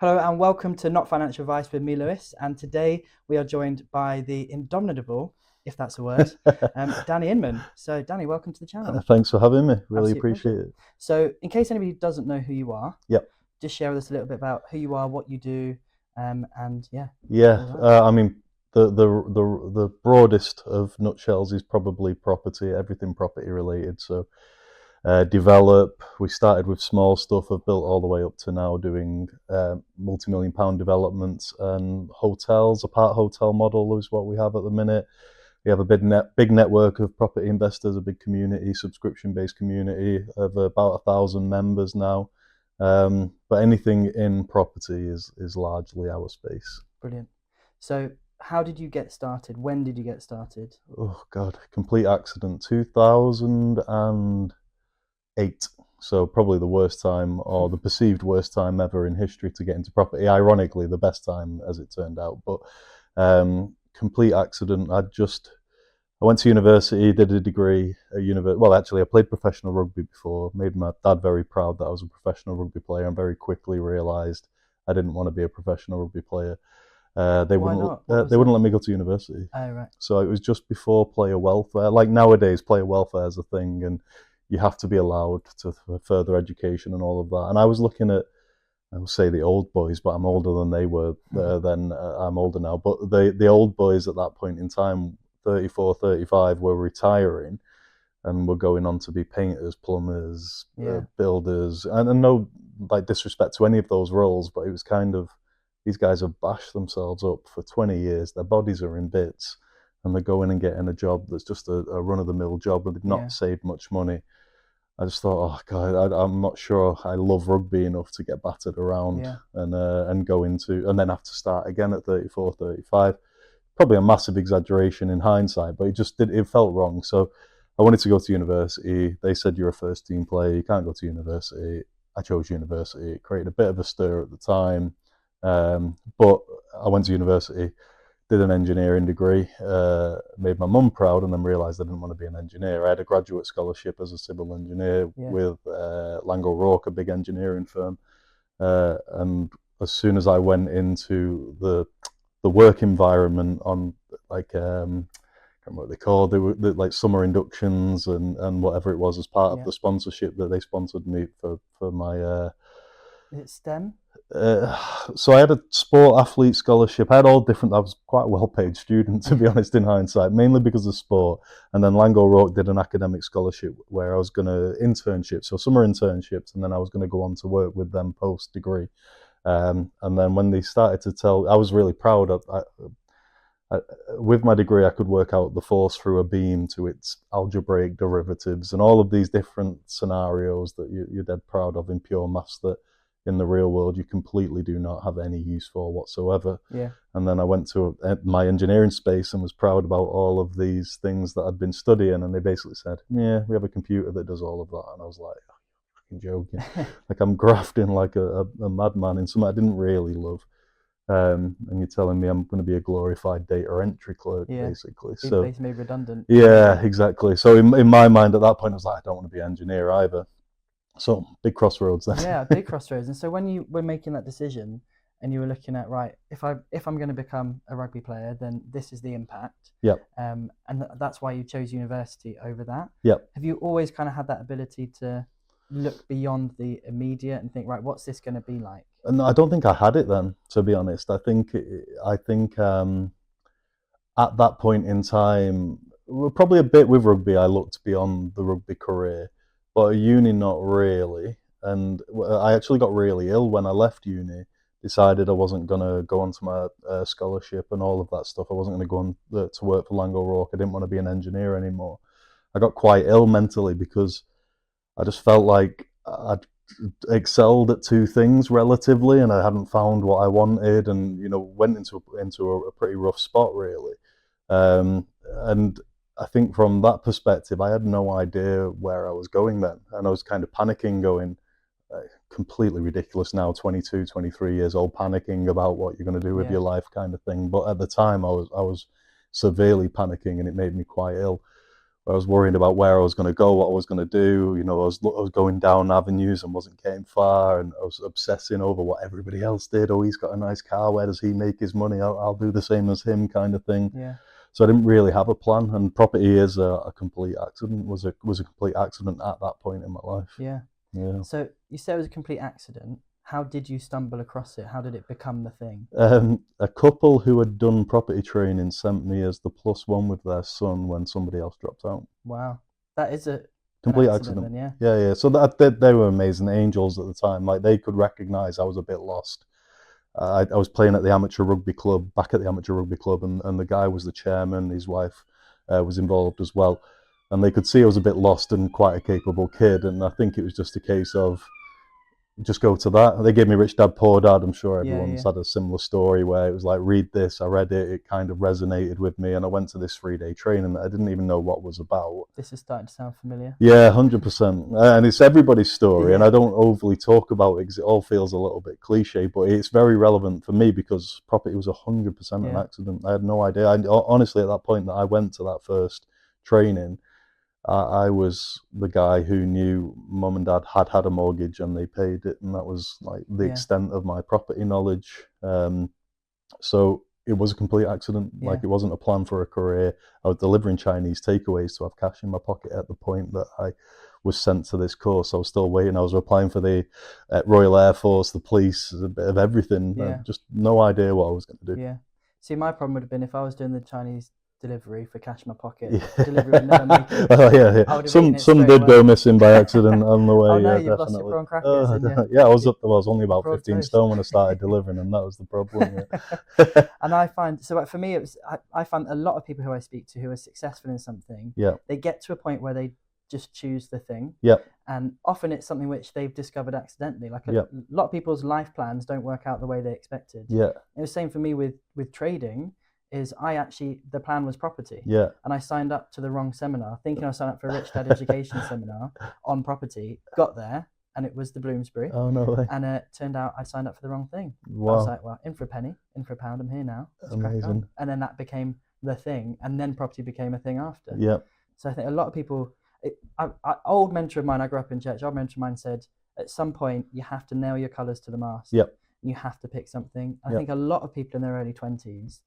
Hello and welcome to Not Financial Advice with me, Lewis. And today we are joined by the indomitable, if that's a word, Danny Inman. So, Danny, welcome to the channel. Thanks for having me. Really Absolute appreciate pleasure. it. So, in case anybody doesn't know who you are, Yep. just share with us a little bit about who you are, what you do, and yeah. Yeah. All that. I mean, the broadest of nutshells is probably property, everything property related. So, develop. We started with small stuff. I've built all the way up to now doing multi-million-pound developments and hotels. A part hotel model is what we have at the minute. We have a big network of property investors, a big community, subscription-based community of about 1,000 members now. But anything in property is largely our space. Brilliant. So, how did you get started? When did you get started? Oh God, complete accident. 2008. So probably the worst time, or the perceived worst time ever in history to get into property. Ironically, the best time as it turned out. But complete accident. I went to university, did a degree at university. Well, actually, I played professional rugby before. Made my dad very proud that I was a professional rugby player, and very quickly realised I didn't want to be a professional rugby player. They Why wouldn't not? What was they wouldn't it? let me go to university. Oh, right. So it was just before player welfare. Like nowadays, player welfare is a thing, and you have to be allowed to further education and all of that. And I was looking at, I would say the old boys, but I'm older than they were then. I'm older now, but the old boys at that point in time, 34, 35, were retiring and were going on to be painters, plumbers, Yeah. builders, and no like disrespect to any of those roles, but it was kind of, these guys have bashed themselves up for 20 years. Their bodies are in bits, and they're going and getting a job that's just a run of the mill job, and they've not Yeah. saved much money. I just thought, oh God, I'm not sure I love rugby enough to get battered around Yeah. and go into, and then have to start again at 34, 35. Probably a massive exaggeration in hindsight, but it felt wrong. So I wanted to go to university. They said you're a first team player, you can't go to university. I chose university. It created a bit of a stir at the time, but I went to university, did an engineering degree, made my mum proud, and then realised I didn't want to be an engineer. I had a graduate scholarship as a civil engineer Yeah. with Lango Rourke, a big engineering firm, and as soon as I went into the work environment on like I can't remember what they called. They were like summer inductions and whatever it was as part of Yeah. the sponsorship that they sponsored me for my. Is it STEM? So I had a sport athlete scholarship. I had all different. I was quite a well-paid student, to be honest, in hindsight, mainly because of sport. And then Lango Rourke did an academic scholarship where I was going to internship, so summer internships, and then I was going to go on to work with them post degree. And then when they started to tell, I was really proud of. With my degree, I could work out the force through a beam to its algebraic derivatives and all of these different scenarios that you're dead proud of in pure maths that in the real world you completely do not have any use for whatsoever. Yeah. And then I went to my engineering space and was proud about all of these things that I'd been studying, and they basically said, yeah, we have a computer that does all of that. And I was like, oh, you're joking. Like I'm grafting like a madman in something I didn't really love. And you're telling me I'm going to be a glorified data entry clerk, Yeah. basically. Be So, basically made redundant. yeah, exactly. So, in my mind at that point, I was like, I don't want to be an engineer either. So, big crossroads then. Yeah, big crossroads. And so when you were making that decision and you were looking at, right, if I'm going to become a rugby player, then this is the impact. Yep. And that's why you chose university over that. Yep. Have you always kind of had that ability to look beyond the immediate and think, right, what's this going to be like? And I don't think I had it then, to be honest. I think at that point in time, well, probably a bit with rugby, I looked beyond the rugby career, but at uni, not really. And I actually got really ill when I left uni. Decided I wasn't going to go on to my scholarship and all of that stuff. I wasn't going to go on to work for Lango Rourke. I didn't want to be an engineer anymore. I got quite ill mentally because I just felt like I'd excelled at two things relatively, and I hadn't found what I wanted, and went into a pretty rough spot really. And I think from that perspective, I had no idea where I was going then, and I was kind of panicking, going completely ridiculous now, 22, 23 years old, panicking about what you're going to do with Yeah. your life, kind of thing. But at the time, I was severely panicking, and it made me quite ill. I was worried about where I was going to go, what I was going to do. I was going down avenues and wasn't getting far, and I was obsessing over what everybody else did. Oh, he's got a nice car. Where does he make his money? I'll do the same as him, kind of thing. Yeah. So I didn't really have a plan, and property is a complete accident. Was a complete accident at that point in my life. Yeah. Yeah. So you said it was a complete accident. How did you stumble across it? How did it become the thing? A couple who had done property training sent me as the +1 with their son when somebody else dropped out. Wow. That is an Complete accident accident. then, yeah. Yeah. So they were amazing angels at the time. Like, they could recognise I was a bit lost. I was playing at the amateur rugby club, back at the amateur rugby club, and the guy was the chairman. His wife was involved as well, and they could see I was a bit lost and quite a capable kid. And I think it was just a case of just go to that. They gave me Rich Dad Poor Dad. I'm sure Yeah, everyone's yeah. had a similar story where it was like, read this. I read it. It kind of resonated with me, and I went to this 3-day training that I didn't even know what was about. This is starting to sound familiar. Yeah, 100%. And it's everybody's story, and Yeah. I don't overly talk about it because it all feels a little bit cliche, but it's very relevant for me because property was 100% an Yeah. accident. I had no idea. Honestly, at that point that I went to that first training, I was the guy who knew mum and dad had a mortgage and they paid it, and that was like the Yeah. extent of my property knowledge. So it was a complete accident. Yeah. Like, it wasn't a plan for a career. I was delivering Chinese takeaways to have cash in my pocket at the point that I was sent to this course. I was still waiting. I was applying for the Royal Air Force, the police, a bit of everything. Yeah. Just no idea what I was going to do. Yeah. See, my problem would have been if I was doing the Chinese delivery for cash in my pocket, Yeah. the delivery would never make it. Well, yeah. I would have eaten Some it straight did away. go missing by accident on the way. Oh no, Yeah, you've lost your definitely. prawn crackers and your Yeah, I was only about broad 15 toast. stone when I started delivering, and that was the problem. Yeah. And I find, so for me, it was, I find a lot of people who I speak to who are successful in something, Yeah. they get to a point where they just choose the thing. Yeah. And often it's something which they've discovered accidentally. Like a Yeah. lot of people's life plans don't work out the way they expected. Yeah. It was the same for me with trading. Is the plan was property. Yeah. And I signed up to the wrong seminar, thinking I signed up for a Rich Dad Education seminar on property. Got there, and it was the Bloomsbury. Oh, no way. And it turned out I signed up for the wrong thing. Wow. I was like, well, in for a penny, in for a pound, I'm here now. Let's crack on. Amazing. And then that became the thing, and then property became a thing after. Yeah. So I think a lot of people, old mentor of mine, I grew up in church, old mentor of mine said, at some point you have to nail your colours to the mast. Yep. You have to pick something. I Yep. think a lot of people in their early 20s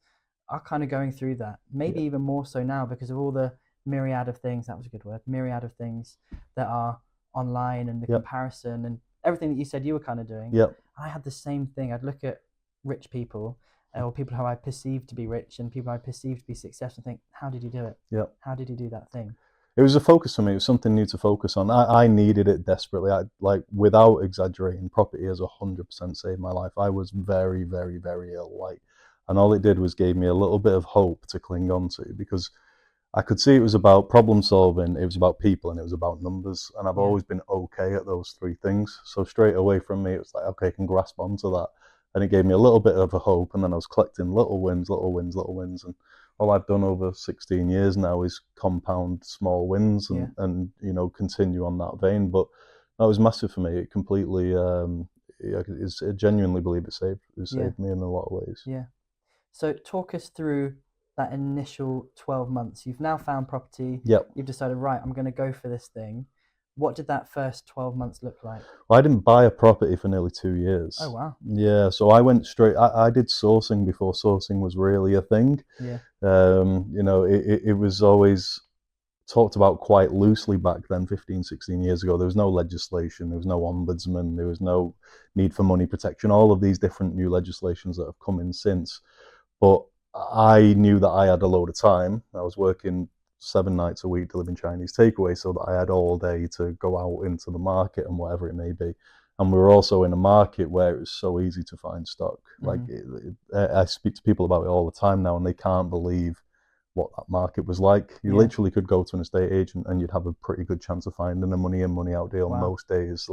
are kind of going through that, maybe even more so now because of all the myriad of things, that was a good word, myriad of things that are online and the comparison and everything that you said you were kind of doing. Yep. I had the same thing. I'd look at rich people or people who I perceived to be rich and people I perceived to be successful and think, how did you do it? Yep. How did you do that thing? It was a focus for me. It was something new to focus on. I needed it desperately. Without exaggerating, property has 100% saved my life. I was very, very, very ill. And all it did was gave me a little bit of hope to cling on to, because I could see it was about problem solving, it was about people, and it was about numbers. And I've always been okay at those three things. So straight away from me, it was like, okay, I can grasp onto that. And it gave me a little bit of a hope. And then I was collecting little wins. And all I've done over 16 years now is compound small wins and continue on that vein. But that was massive for me. It completely, I genuinely believe it saved me in a lot of ways. Yeah. So talk us through that initial 12 months. You've now found property. Yep. You've decided, right, I'm going to go for this thing. What did that first 12 months look like? Well, I didn't buy a property for nearly 2 years. Oh, wow. Yeah, so I went straight, I did sourcing before sourcing was really a thing. Yeah. It was always talked about quite loosely back then, 15, 16 years ago. There was no legislation, there was no ombudsman, there was no need for money protection, all of these different new legislations that have come in since. But I knew that I had a load of time. I was working 7 nights a week delivering Chinese takeaway, so that I had all day to go out into the market and whatever it may be. And we were also in a market where it was so easy to find stock. I speak to people about it all the time now, and they can't believe what that market was like. You literally could go to an estate agent and you'd have a pretty good chance of finding a money in, money out deal most days.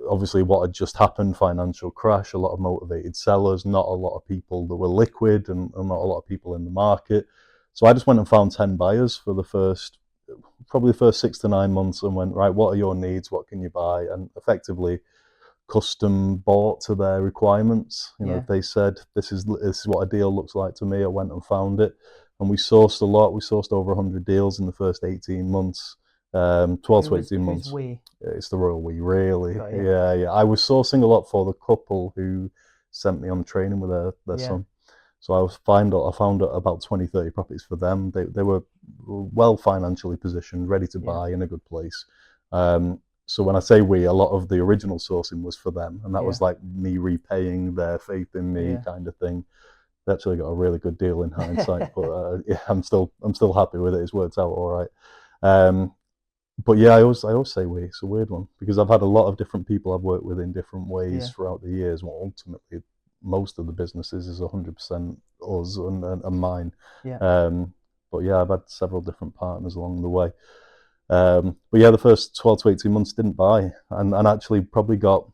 Obviously what had just happened, financial crash, a lot of motivated sellers, not a lot of people that were liquid, and not a lot of people in the market. So I just went and found 10 buyers for probably the first 6 to 9 months, and went, right, what are your needs? What can you buy? And effectively custom bought to their requirements. If they said, this is what a deal looks like to me, I went and found it. and we sourced a lot. We sourced over 100 deals in the first 18 months, 12 to 18 Who's months. we? It's the royal we, really. Got you. Yeah. I was sourcing a lot for the couple who sent me on training with their Yeah. son. So I found about 20, 30 properties for them. They were well financially positioned, ready to Yeah. buy, in a good place. So when I say we, a lot of the original sourcing was for them, and that Yeah. was like me repaying their faith in me, Yeah. kind of thing. They actually got a really good deal in hindsight, but yeah, I'm still happy with it. It's worked out all right. Um, but yeah, I always say we. It's a weird one because I've had a lot of different people I've worked with in different ways Yeah. throughout the years. Well, ultimately, most of the businesses is 100% us and mine. Yeah. But yeah, I've had several different partners along the way. But yeah, the first 12 to 18 months didn't buy, and actually probably got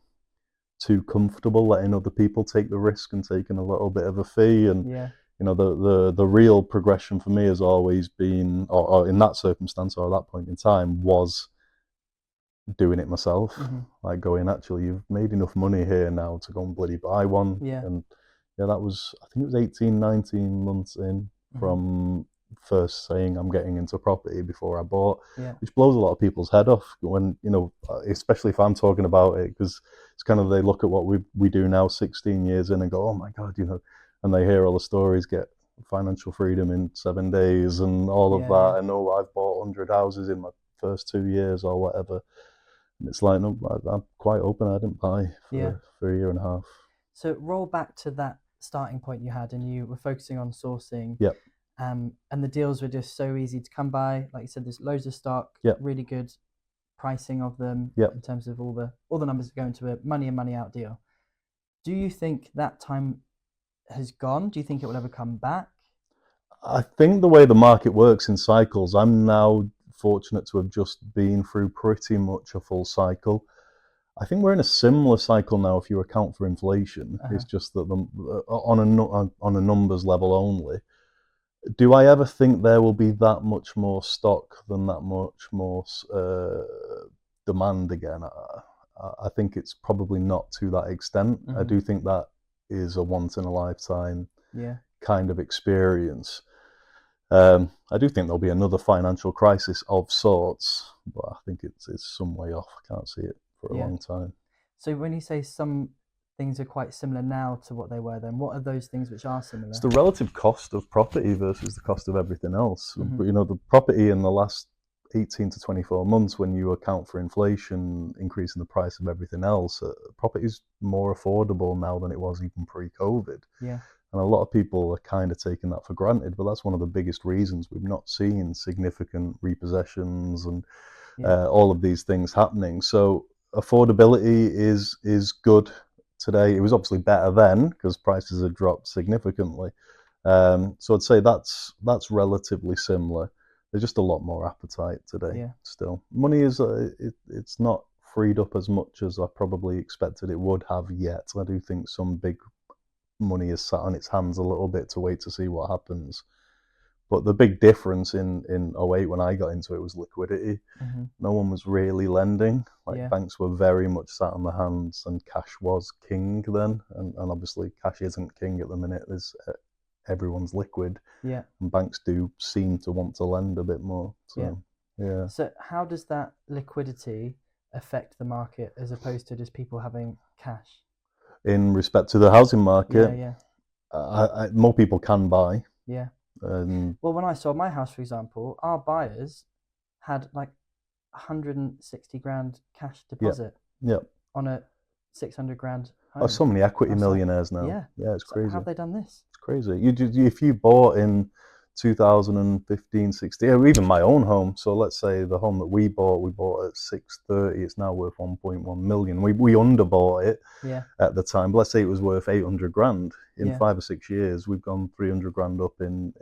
too comfortable letting other people take the risk and taking a little bit of a fee. And Yeah. the real progression for me has always been, or in that circumstance or at that point in time, was doing it myself. Mm-hmm. Like going, actually, you've made enough money here now to go and bloody buy one. Yeah. And yeah, that was, I think it was 18, 19 months in Mm-hmm. from first saying I'm getting into property before I bought, Yeah. which blows a lot of people's head off when, especially if I'm talking about it, because it's kind of, they look at what we do now 16 years in and go, oh my God, and they hear all the stories, get financial freedom in 7 days and all of Yeah. Yeah. that. And oh, I've bought 100 houses in my first 2 years or whatever. And it's like, no, I'm quite open. I didn't buy Yeah. for a year and a half. So roll back to that starting point you had, and you were focusing on sourcing, Yep, and the deals were just so easy to come by. Like you said, there's loads of stock, yep, really good pricing of them yep. in terms of all the numbers that go into a money in, money out deal. Do you think that time has gone? Do you think it will ever come back? I think the way the market works in cycles, I'm now fortunate to have just been through pretty much a full cycle. I think we're in a similar cycle now if you account for inflation. Uh-huh. It's just that on a numbers level only. Do I ever think there will be that much more stock than that much more demand again? I think it's probably not to that extent. I Mm-hmm. do think that is a once in a lifetime Yeah. kind of experience. I do think there'll be another financial crisis of sorts, but I think it's some way off. I can't see it for a Yeah. long time. So when you say some things are quite similar now to what they were then, what are those things which are It's similar? the relative cost of property versus the cost of everything else. Mm-hmm. But the property in the last 18 to 24 months, when you account for inflation, increasing the price of everything else, property is more affordable now than it was even pre-COVID. Yeah. And a lot of people are kind of taking that for granted, but that's one of the biggest reasons we've not seen significant repossessions and Yeah. all of these things happening. So affordability is good today. It was obviously better then because prices had dropped significantly. So I'd say that's relatively similar. There's just a lot more appetite today. Yeah. Still, money is it's not freed up as much as I probably expected it would have yet. I do think some big money is sat on its hands a little bit to wait to see what happens. But the big difference in '08 when I got into it was liquidity. Mm-hmm. No one was really lending. Like Yeah. banks were very much sat on their hands, and cash was king then. And obviously, cash isn't king at the minute. Everyone's liquid, Yeah. and banks do seem to want to lend a bit more. Yeah. So yeah, So how does that liquidity affect the market as opposed to just people having cash? in respect to the housing market, Yeah. Yeah. more people can buy, Yeah. and Well, when I sold my house, for example, our buyers had like 160 grand cash yeah, deposit yeah. on a 600 grand Oh, home. so many I equity was like, millionaires now. yeah. Yeah, it's So how crazy. have they done this? It's crazy. If you bought in 2015, 16, or even my own home. So let's say the home that we bought at 630. It's now worth 1.1 million. We underbought it Yeah. at the time. But let's say it was worth 800 grand. In Yeah. 5 or 6 years, we've gone 300 grand up in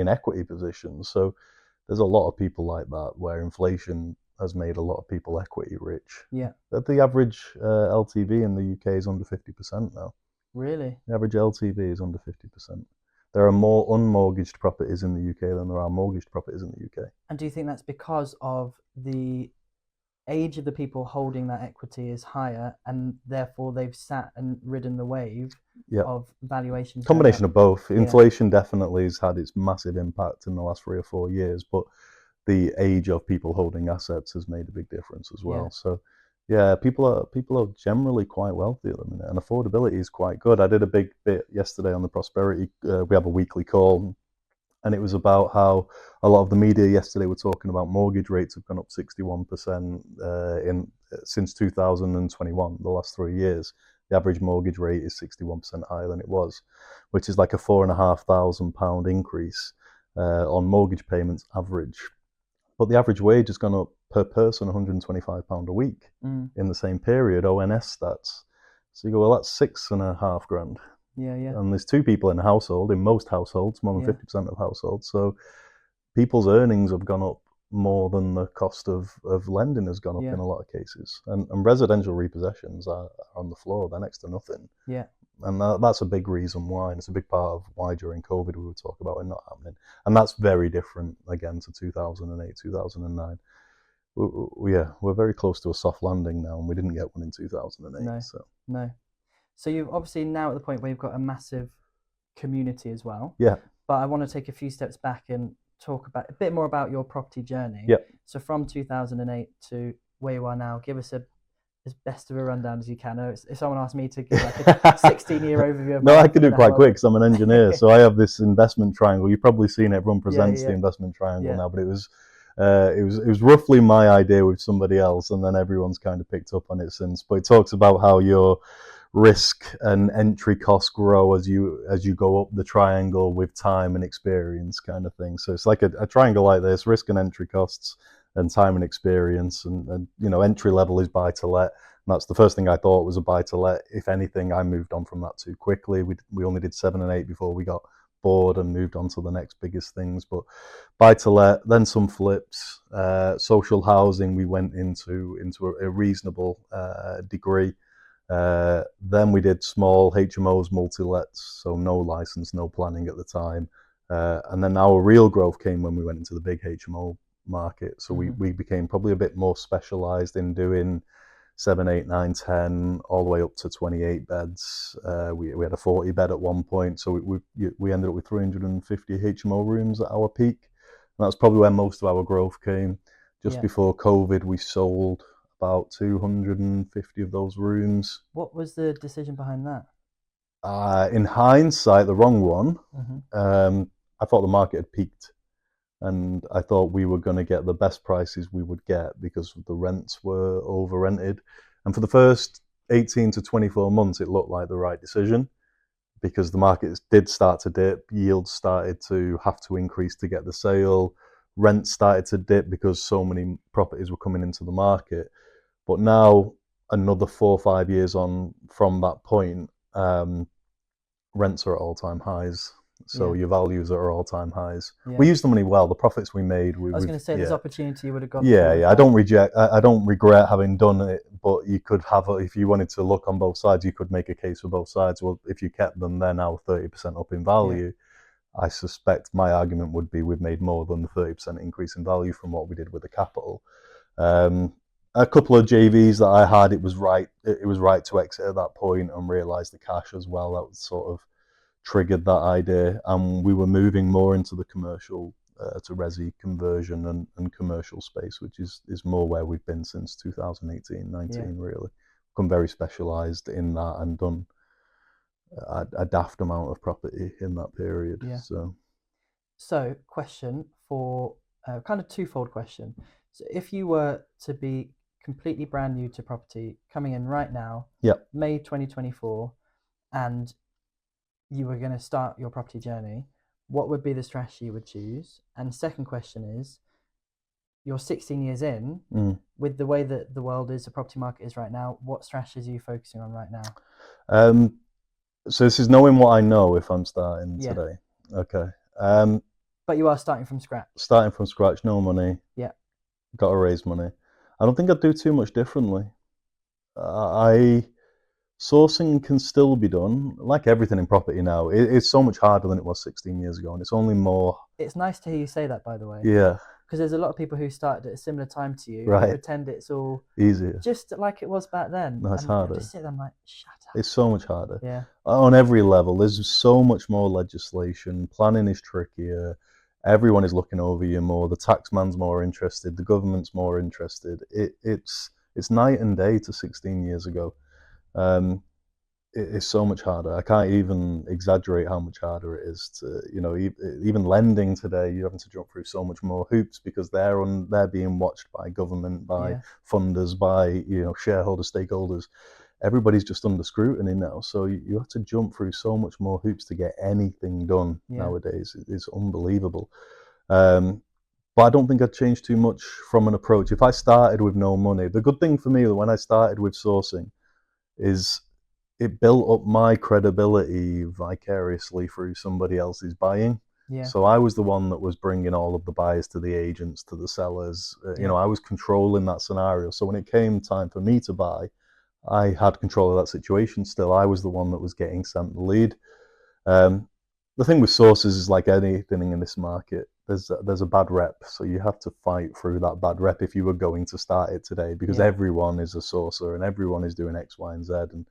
equity positions. So there's a lot of people like that where inflation has made a lot of people equity rich. Yeah. The average LTV in the UK is under 50% now. Really? The average LTV is under 50%. There are more unmortgaged properties in the UK than there are mortgaged properties in the UK. And do you think that's because of the age of the people holding that equity is higher, and therefore they've sat and ridden the wave Yeah. of valuations going Combination up. of both. Yeah. Inflation definitely has had its massive impact in the last 3 or 4 years, but the age of people holding assets has made a big difference as well. Yeah. So yeah, people are generally quite wealthy at the minute, and affordability is quite good. I did a big bit yesterday on the prosperity. We have a weekly call, and it was about how a lot of the media yesterday were talking about mortgage rates have gone up 61% in since 2021, the last 3 years. The average mortgage rate is 61% higher than it was, which is like a £4,500 increase on mortgage payments average. But the average wage has gone up per person £125 a week in the same period, ONS stats. So you go, well, that's 6.5 grand. Yeah. Yeah. And there's 2 people in a household, in most households, more than 50% of households. So people's earnings have gone up more than the cost of lending has gone up in a lot of cases. And residential repossessions are on the floor, they're next to nothing. Yeah. And that's a big reason why, and it's a big part of why during COVID we would talk about it not happening. And that's very different, again, to 2008, 2009. We're very close to a soft landing now, and we didn't get one in 2008. No. So. No. So you've obviously now at the point where you've got a massive community as well. Yeah. But I want to take a few steps back and talk about a bit more about your property journey. Yeah. So from 2008 to where you are now, give us as best of a rundown as you can. If someone asked me to give like a 16-year overview of no, I can do it quite quick because I'm an engineer. So I have this investment triangle. You've probably seen it. Everyone presents the investment triangle now, but it was roughly my idea with somebody else, and then everyone's kind of picked up on it since. But it talks about how your risk and entry costs grow as you go up the triangle with time and experience, kind of thing. So it's like a triangle like this: risk and entry costs, and time and experience. And entry level is buy to let. And that's the first thing I thought was a buy to let. If anything, I moved on from that too quickly. We only did 7 and 8 before we got bored and moved on to the next biggest things. But buy to let, then some flips, social housing. We went into a reasonable degree. Then we did small HMOs, multi-lets, so no license, no planning at the time. And then our real growth came when we went into the big HMO market. So we became probably a bit more specialized in doing 7, 8, 9, 10, all the way up to 28 beds. We had a 40 bed at one point. So we ended up with 350 HMO rooms at our peak. And that's probably where most of our growth came. Just before COVID, we sold about 250 of those rooms. What was the decision behind that? In hindsight, the wrong one. I thought the market had peaked, and I thought we were going to get the best prices we would get because the rents were over rented. And for the first 18 to 24 months, it looked like the right decision because the market did start to dip, yields started to have to increase to get the sale, rents started to dip because so many properties were coming into the market. But now, another 4 or 5 years on from that point, rents are at all-time highs. So your values are at all-time highs. We used the money well. The profits we made. I was going to say, there's opportunity you would have gone. Yeah. I don't regret having done it. But you could have, if you wanted to look on both sides, you could make a case for both sides. Well, if you kept them, they're now 30% up in value. I suspect my argument would be we've made more than the 30% increase in value from what we did with the capital. A couple of JVs that I had, it was right to exit at that point and realise the cash as well. That was sort of triggered that idea, and we were moving more into the commercial to resi conversion and commercial space, which is more where we've been since 2018, 19 really. Become very specialised in that and done a daft amount of property in that period. So question for kind of twofold question. So if you were to be completely brand new to property, coming in right now, May 2024, and you were going to start your property journey, what would be the strategy you would choose? And second question is, you're 16 years in, with the way that the world is, the property market is right now, what strategies are you focusing on right now? So this is knowing what I know if I'm starting today. Okay. But you are starting from scratch. Starting from scratch, no money. Got to raise money. I don't think I'd do too much differently. Sourcing can still be done, like everything in property now. It's so much harder than it was 16 years ago, and it's only more. It's nice to hear you say that, by the way. Yeah. because there's a lot of people who started at a similar time to you who Right. pretend it's all Easier. just like it was back then, No, it's and I harder. just sit there and I'm like, shut up. It's so much harder. Yeah, On every level. There's so much more legislation. Planning is trickier. Everyone is looking over you more. The taxman's more interested. The government's more interested. It's night and day to 16 years ago. Um, it's so much harder. I can't even exaggerate how much harder it is to, even lending today. You're having to jump through so much more hoops because they're being watched by government, by yeah, funders, by shareholders, stakeholders. Everybody's just under scrutiny now, so you have to jump through so much more hoops to get anything done yeah, nowadays. It's unbelievable. Um, but I don't think I'd change too much from an approach. If I started with no money, the good thing for me when I started with sourcing is it built up my credibility vicariously through somebody else's buying. yeah, So I was the one that was bringing all of the buyers to the agents, to the sellers. yeah, I was controlling that scenario. So when it came time for me to buy, I had control of that situation still. I was the one that was getting sent the lead. Um, the thing with sources is like anything in this market, there's a bad rep. So you have to fight through that bad rep if you were going to start it today, because yeah, everyone is a sourcer and everyone is doing X, Y, and Z. And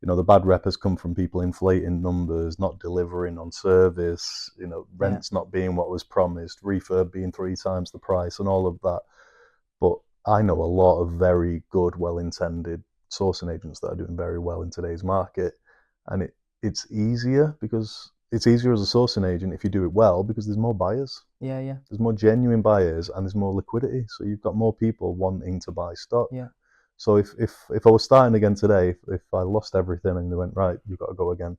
the bad rep has come from people inflating numbers, not delivering on service, yeah, rents not being what was promised, refurb being 3 times the price, and all of that. But I know a lot of very good, well-intended sourcing agents that are doing very well in today's market, and it's easier because it's easier as a sourcing agent if you do it well because there's more buyers, yeah, yeah, there's more genuine buyers, and there's more liquidity. So you've got more people wanting to buy stock. yeah, So if I was starting again today, if I lost everything and they went, right, you've got to go again,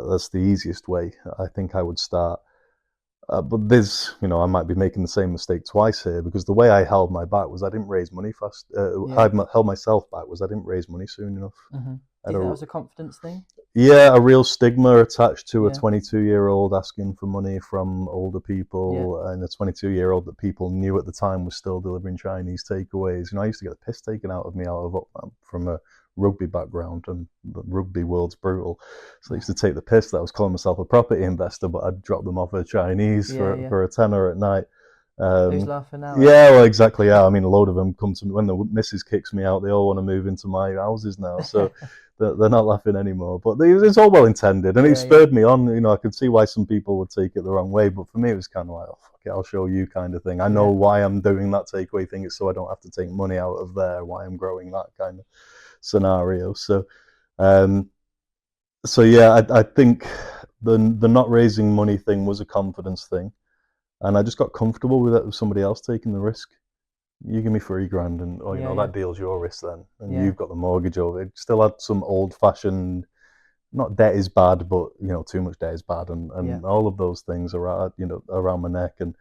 that's the easiest way I think I would start. But I might be making the same mistake twice here because the way I held my back was I didn't raise money fast. yeah. Held myself back was I didn't raise money soon enough. Mm-hmm. I Do had you think that a, was a confidence thing? yeah, a real stigma attached to a Yeah, 22-year-old asking for money from older yeah, people, and a 22-year-old that people knew at the time was still delivering Chinese takeaways. I used to get the piss taken out of me from a rugby background, and the rugby world's brutal. So I used to take the piss that I was calling myself a property investor, but I'd drop them off a Chinese yeah, for yeah. a tenner at night. Who's Um, laughing now, eh? yeah, well, exactly. Yeah, I mean, a load of them come to me when the missus kicks me out. They all want to move into my houses now, so they're not laughing anymore. But it's all well intended, and it Yeah, yeah, spurred me on. I could see why some people would take it the wrong way, but for me, it was kind of like, oh, fuck it, I'll show you kind of thing. I know yeah, why I'm doing that takeaway thing. It's so I don't have to take money out of there. Why I'm growing that kind of scenario. Um, so yeah, I think the not raising money thing was a confidence thing, and I just got comfortable with it with somebody else taking the risk. You give me 3 grand, and yeah, yeah, that deal's your risk then, and yeah, you've got the mortgage over it. Still had some old-fashioned, not debt is bad, but too much debt is bad, yeah, and all of those things are around my neck. And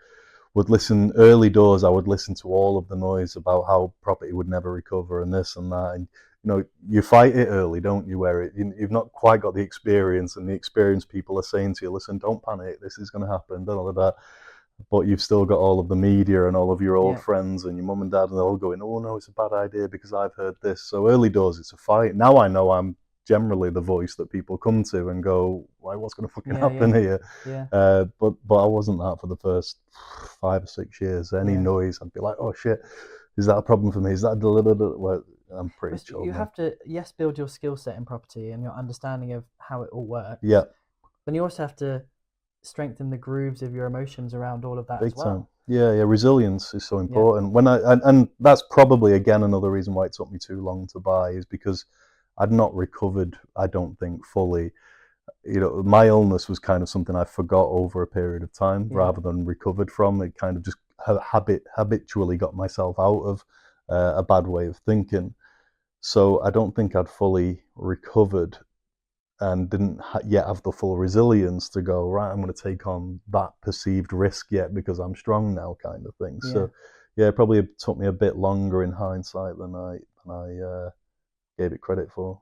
would listen early doors. I would listen to all of the noise about how property would never recover and this and that. And you fight it early, don't you? Where you've not quite got the experience, and the experienced people are saying to you, "Listen, don't panic. This is going to happen." All of that. But you've still got all of the media and all of your old yeah, friends and your mum and dad, and they're all going, "Oh no, it's a bad idea because I've heard this." So early doors, it's a fight. Now I know I'm generally the voice that people come to and go, "Why? What's going to fucking yeah, yeah, happen here?" yeah, But I wasn't that for the first 5 or 6 years. Any yeah. noise, I'd be like, "Oh shit, is that a problem for me? Is that a well, I'm pretty But chilled you now." have to, yes, build your skill set in property and your understanding of how it all Yeah, works. Then you also have to strengthen the grooves of your emotions around all of that as big time. well. Yeah, yeah. Resilience is so Yeah, important. And that's probably again another reason why it took me too long to buy is because I'd not recovered. I don't think fully. My illness was kind of something I forgot over a period of time yeah, rather than recovered from. It kind of just habitually got myself out of a bad way of thinking. So I don't think I'd fully recovered and didn't yet have the full resilience to go, right, I'm going to take on that perceived risk yet because I'm strong now, kind of thing. yeah. So yeah, it probably took me a bit longer in hindsight than I gave it credit for.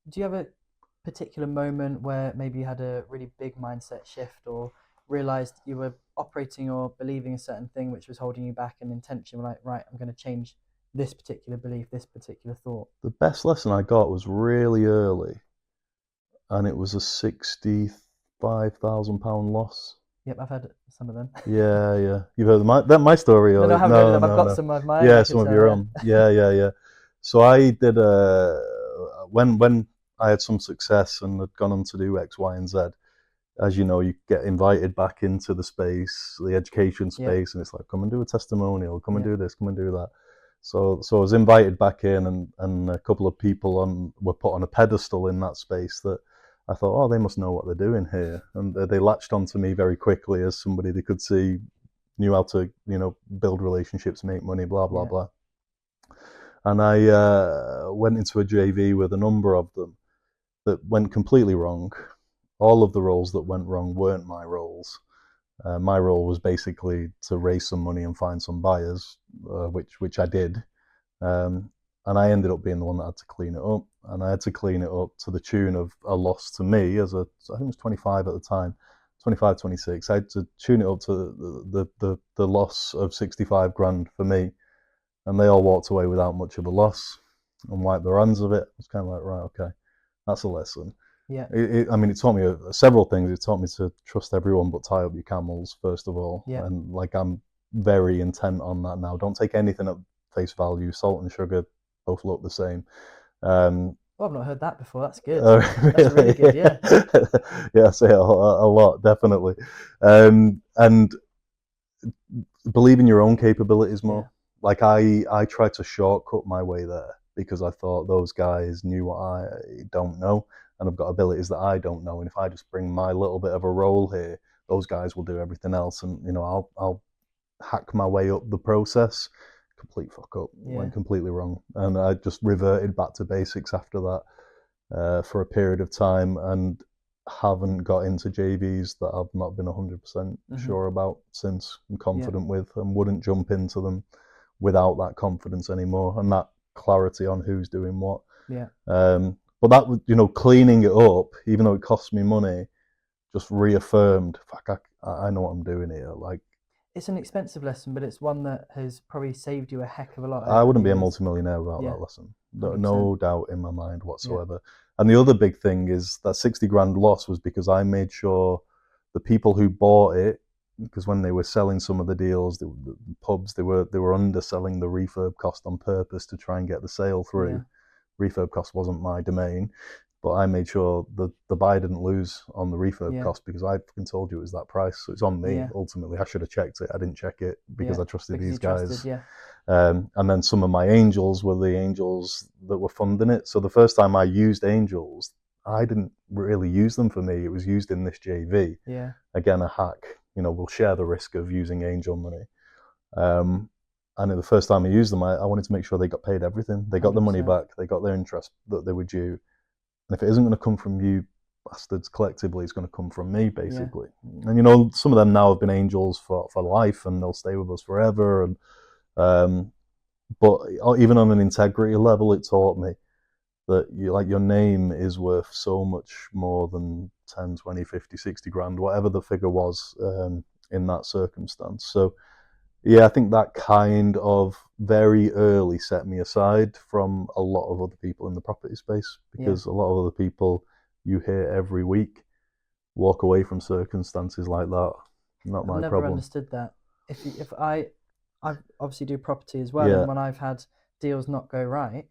Do you have a particular moment where maybe you had a really big mindset shift or realized you were operating or believing a certain thing which was holding you back, and intention were like, right, I'm going to change this particular belief, this particular thought? The best lesson I got was really early, and it was a £65,000 loss. Yep, I've heard some of them. Yeah. You've heard my story, No, or I haven't heard of them. I've got no. some of mine I Yeah, could some of tell. your Yeah. own. Yeah. So I did when I had some success and had gone on to do X, Y, and Z. As you know, you get invited back into the space, the education Yeah. space, and it's like, come and do a testimonial, come and Yeah. do this, come and do that. So I was invited back in, and a couple of people were put on a pedestal in that space that I thought, oh, they must know what they're doing here, and they latched onto me very quickly as somebody they could see knew how to, build relationships, make money, blah blah Yeah. blah. And I went into a JV with a number of them that went completely wrong. All of the roles that went wrong weren't my roles. My role was basically to raise some money and find some buyers, which I did. Um, and I ended up being the one that had to clean it up. And I had to clean it up to the tune of a loss to me I think it was 25 at the time, 25, 26. I had to tune it up to the loss of 65 grand for me. And they all walked away without much of a loss and wiped their hands of it. It's kind of like, right, okay, that's a lesson. Yeah. It taught me several things. It taught me to trust everyone but tie up your camels, first of all. Yeah. And like, I'm very intent on that now. Don't take anything at face value. Salt and sugar both look the same. Well, I've not heard that before. That's good. Really? That's really good. Yeah. Yeah, I say a lot, definitely. And believe in your own capabilities more. Yeah. Like, I tried to shortcut my way there because I thought those guys knew what I don't know, and I've got abilities that I don't know. And if I just bring my little bit of a role here, those guys will do everything else, and I'll hack my way up the process. Complete fuck up. Yeah. Went completely wrong, and I just reverted back to basics after that for a period of time, and haven't got into JVs that I've not been 100% sure about since. I'm confident with, and wouldn't jump into them without that confidence anymore and that clarity on who's doing what. Yeah. But that, cleaning it up, even though it cost me money, just reaffirmed, fuck, I know what I'm doing here. Like, It's an expensive lesson, but it's one that has probably saved you a heck of a lot. I Over wouldn't the be a years. multimillionaire without Yeah. that lesson. 100%. No doubt in my mind whatsoever. And the other big thing is that 60 grand loss was because I made sure the people who bought it, because when they were selling some of the deals, the pubs, they were underselling the refurb cost on purpose to try and get the sale through. Yeah. Refurb cost wasn't my domain, but I made sure the buyer didn't lose on the refurb cost because I fucking told you it was that price. So it's on me, ultimately. I should have checked it. I didn't check it because I trusted these guys. And then some of my angels were the angels that were funding it. So the first time I used angels, I didn't really use them for me. It was used in this JV. Yeah. Again, a hack. We'll share the risk of using angel money. And the first time I used them, I wanted to make sure they got paid everything. They got the money 100%. back. They got their interest that they were due. And if it isn't going to come from you bastards collectively, it's going to come from me, basically. And some of them now have been angels for life, and they'll stay with us forever. And but even on an integrity level, it taught me that your name is worth so much more than 10, 20, 50, 60 grand, whatever the figure was in that circumstance. So yeah, I think that kind of very early set me aside from a lot of other people in the property space, because a lot of other people you hear every week walk away from circumstances like that. Not my I've never problem. understood that. If I obviously do property as well, and when I've had deals not go right,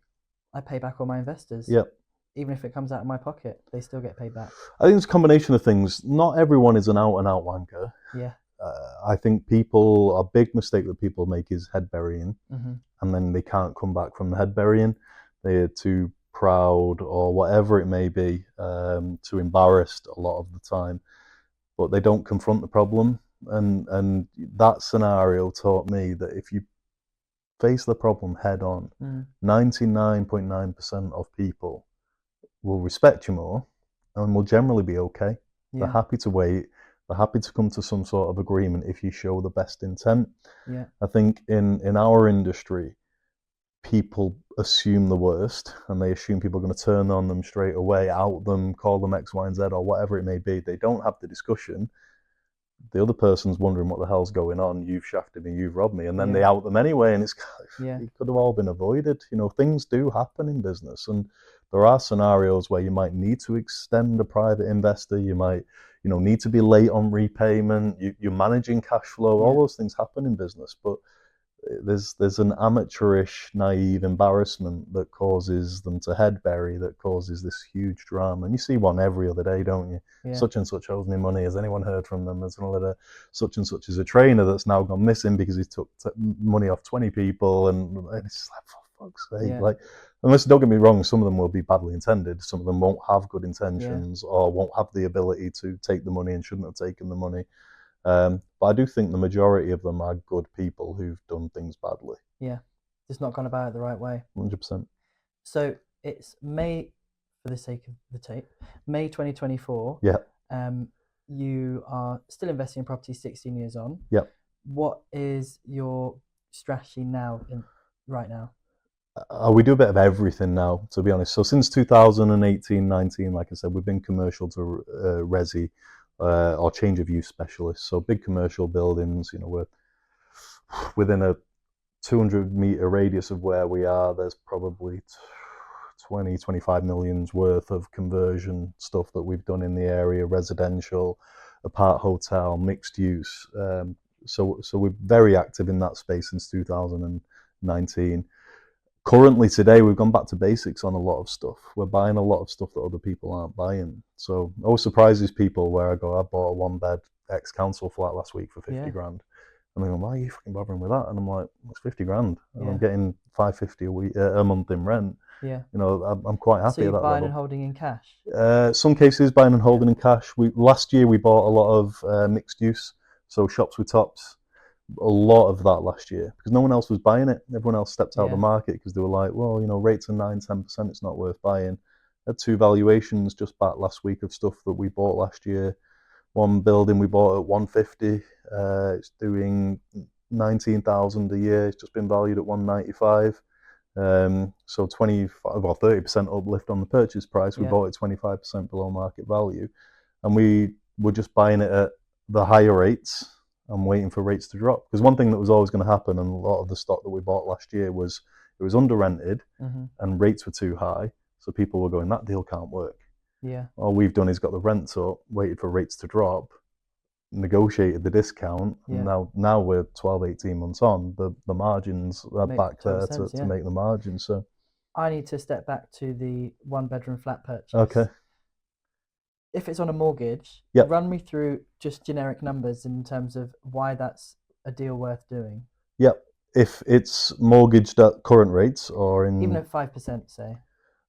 I pay back all my investors. Yep. Even if it comes out of my pocket, they still get paid back. I think it's a combination of things. Not everyone is an out and out wanker. Yeah. I think a big mistake that people make is head burying, and then they can't come back from the head burying. They're too proud or whatever it may be, too embarrassed a lot of the time, but they don't confront the problem. And that scenario taught me that if you face the problem head on, 99.9% of people will respect you more and will generally be okay. They're happy to wait. They're happy to come to some sort of agreement if you show the best intent. Yeah. I think in our industry, people assume the worst, and they assume people are going to turn on them straight away, out them, call them X, Y, and Z, or whatever it may be. They don't have the discussion. The other person's wondering what the hell's going on. You've shafted me, you've robbed me, and then they out them anyway, and it could have all been avoided. Things do happen in business, and there are scenarios where you might need to extend a private investor. You might, need to be late on repayment. You're managing cash flow. All those things happen in business, but there's an amateurish, naive embarrassment that causes them to head bury, that causes this huge drama. And you see one every other day, don't you? Yeah. Such and such owes me money. Has anyone heard from them? There's another such and such is a trainer that's now gone missing because he took money off 20 people, and it's like, for fuck's sake. Like, unless, don't get me wrong, some of them will be badly intended. Some of them won't have good intentions or won't have the ability to take the money and shouldn't have taken the money. But I do think the majority of them are good people who've done things badly. Yeah, just not gone about it the right way. 100%. So it's May, for the sake of the tape, May 2024. Yeah. You are still investing in property 16 years on. Yeah. What is your strategy now, right now? We do a bit of everything now, to be honest. So since 2018-19, like I said, we've been commercial to resi or change of use specialists. So big commercial buildings, we're within a 200-meter radius of where we are. There's probably 20-25 million's worth of conversion stuff that we've done in the area, residential, apart hotel, mixed use. So we're very active in that space since 2019. Currently today, we've gone back to basics on a lot of stuff. We're buying a lot of stuff that other people aren't buying. So it always surprises people where I go, I bought a 1-bed ex-council flat last week for 50 grand. And they go, why are you fucking bothering with that? And I'm like, it's 50 grand. And I'm getting $550 a month in rent. Yeah. I'm quite happy at that level. So you're buying and holding in cash? Some cases buying and holding in cash. Last year we bought a lot of mixed use, so shops with tops. A lot of that last year because no one else was buying it. Everyone else stepped out of the market because they were like, well, rates are 9-10%, it's not worth buying. I had 2 valuations just back last week of stuff that we bought last year. One building we bought at 150, it's doing 19,000 a year. It's just been valued at 195. So 30% uplift on the purchase price. We bought it 25% below market value, and we were just buying it at the higher rates. I'm waiting for rates to drop, because one thing that was always going to happen, and a lot of the stock that we bought last year was it was under rented and rates were too high, so people were going, that deal can't work. All we've done is got the rents up, waited for rates to drop, negotiated the discount, and now we're 12-18 months on, the margins are back there to make the margins. So I need to step back to the 1-bedroom flat purchase. Okay. If it's on a mortgage, run me through just generic numbers in terms of why that's a deal worth doing. Yep. If it's mortgaged at current rates or in... Even at 5%, say.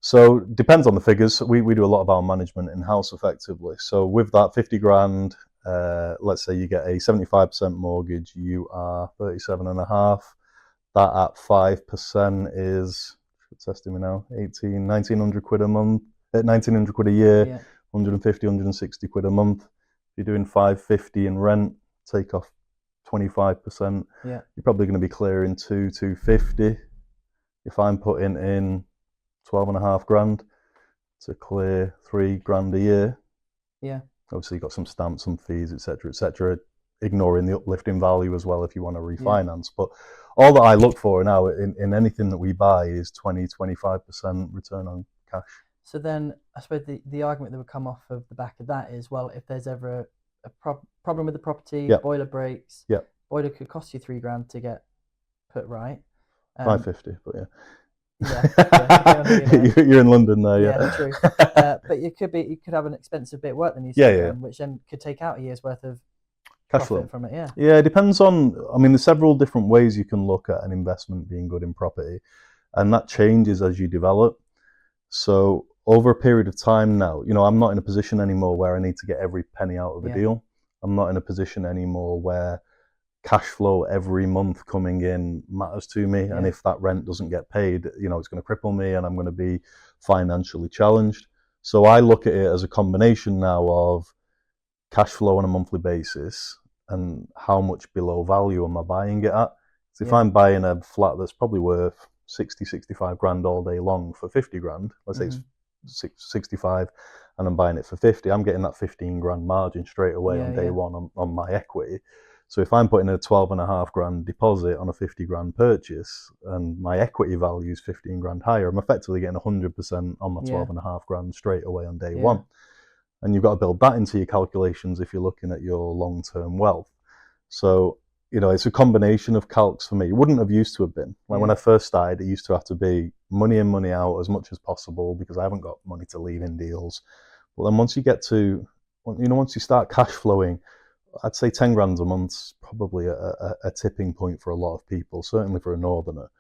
So depends on the figures. We do a lot of our management in-house effectively. So with that 50 grand, let's say you get a 75% mortgage, you are 37.5. That at 5% is, it's testing me now, 1,900 quid a month, 1,900 quid a year. 150, 160 quid a month. If you're doing 550 in rent, take off 25%. You're probably going to be clearing 250. If I'm putting in 12.5 grand to clear 3 grand a year. Obviously you've got some stamps, some fees, etc., ignoring the uplift in value as well if you want to refinance. But all that I look for now in anything that we buy is 20-25% return on cash. So then I suppose the argument that would come off of the back of that is, well, if there's ever a problem with the property, boiler breaks, boiler could cost you 3 grand to get put right. 550, but yeah. You're in London now, true. But you could have an expensive bit of work than you said, which then could take out a year's worth of cash flow from it. Yeah, it depends on, there's several different ways you can look at an investment being good in property, and that changes as you develop. So over a period of time now, I'm not in a position anymore where I need to get every penny out of a deal. I'm not in a position anymore where cash flow every month coming in matters to me. And if that rent doesn't get paid, it's going to cripple me and I'm going to be financially challenged. So I look at it as a combination now of cash flow on a monthly basis and how much below value am I buying it at. So if I'm buying a flat that's probably worth 60-65 grand all day long for 50 grand, let's say it's 65 and I'm buying it for 50, I'm getting that 15 grand margin straight away on day one on my equity. So if I'm putting a 12.5 grand deposit on a 50 grand purchase and my equity value is 15 grand higher, I'm effectively getting 100% on my Yeah. 12.5 grand straight away on day Yeah. one. And you've got to build that into your calculations if you're looking at your long-term wealth. So, it's a combination of calcs for me. It wouldn't have used to have been. Like when I first started, it used to have to be money in, money out as much as possible because I haven't got money to leave in deals. But then once you get to, once you start cash flowing, I'd say 10 grand a month's probably a tipping point for a lot of people, certainly for a northerner.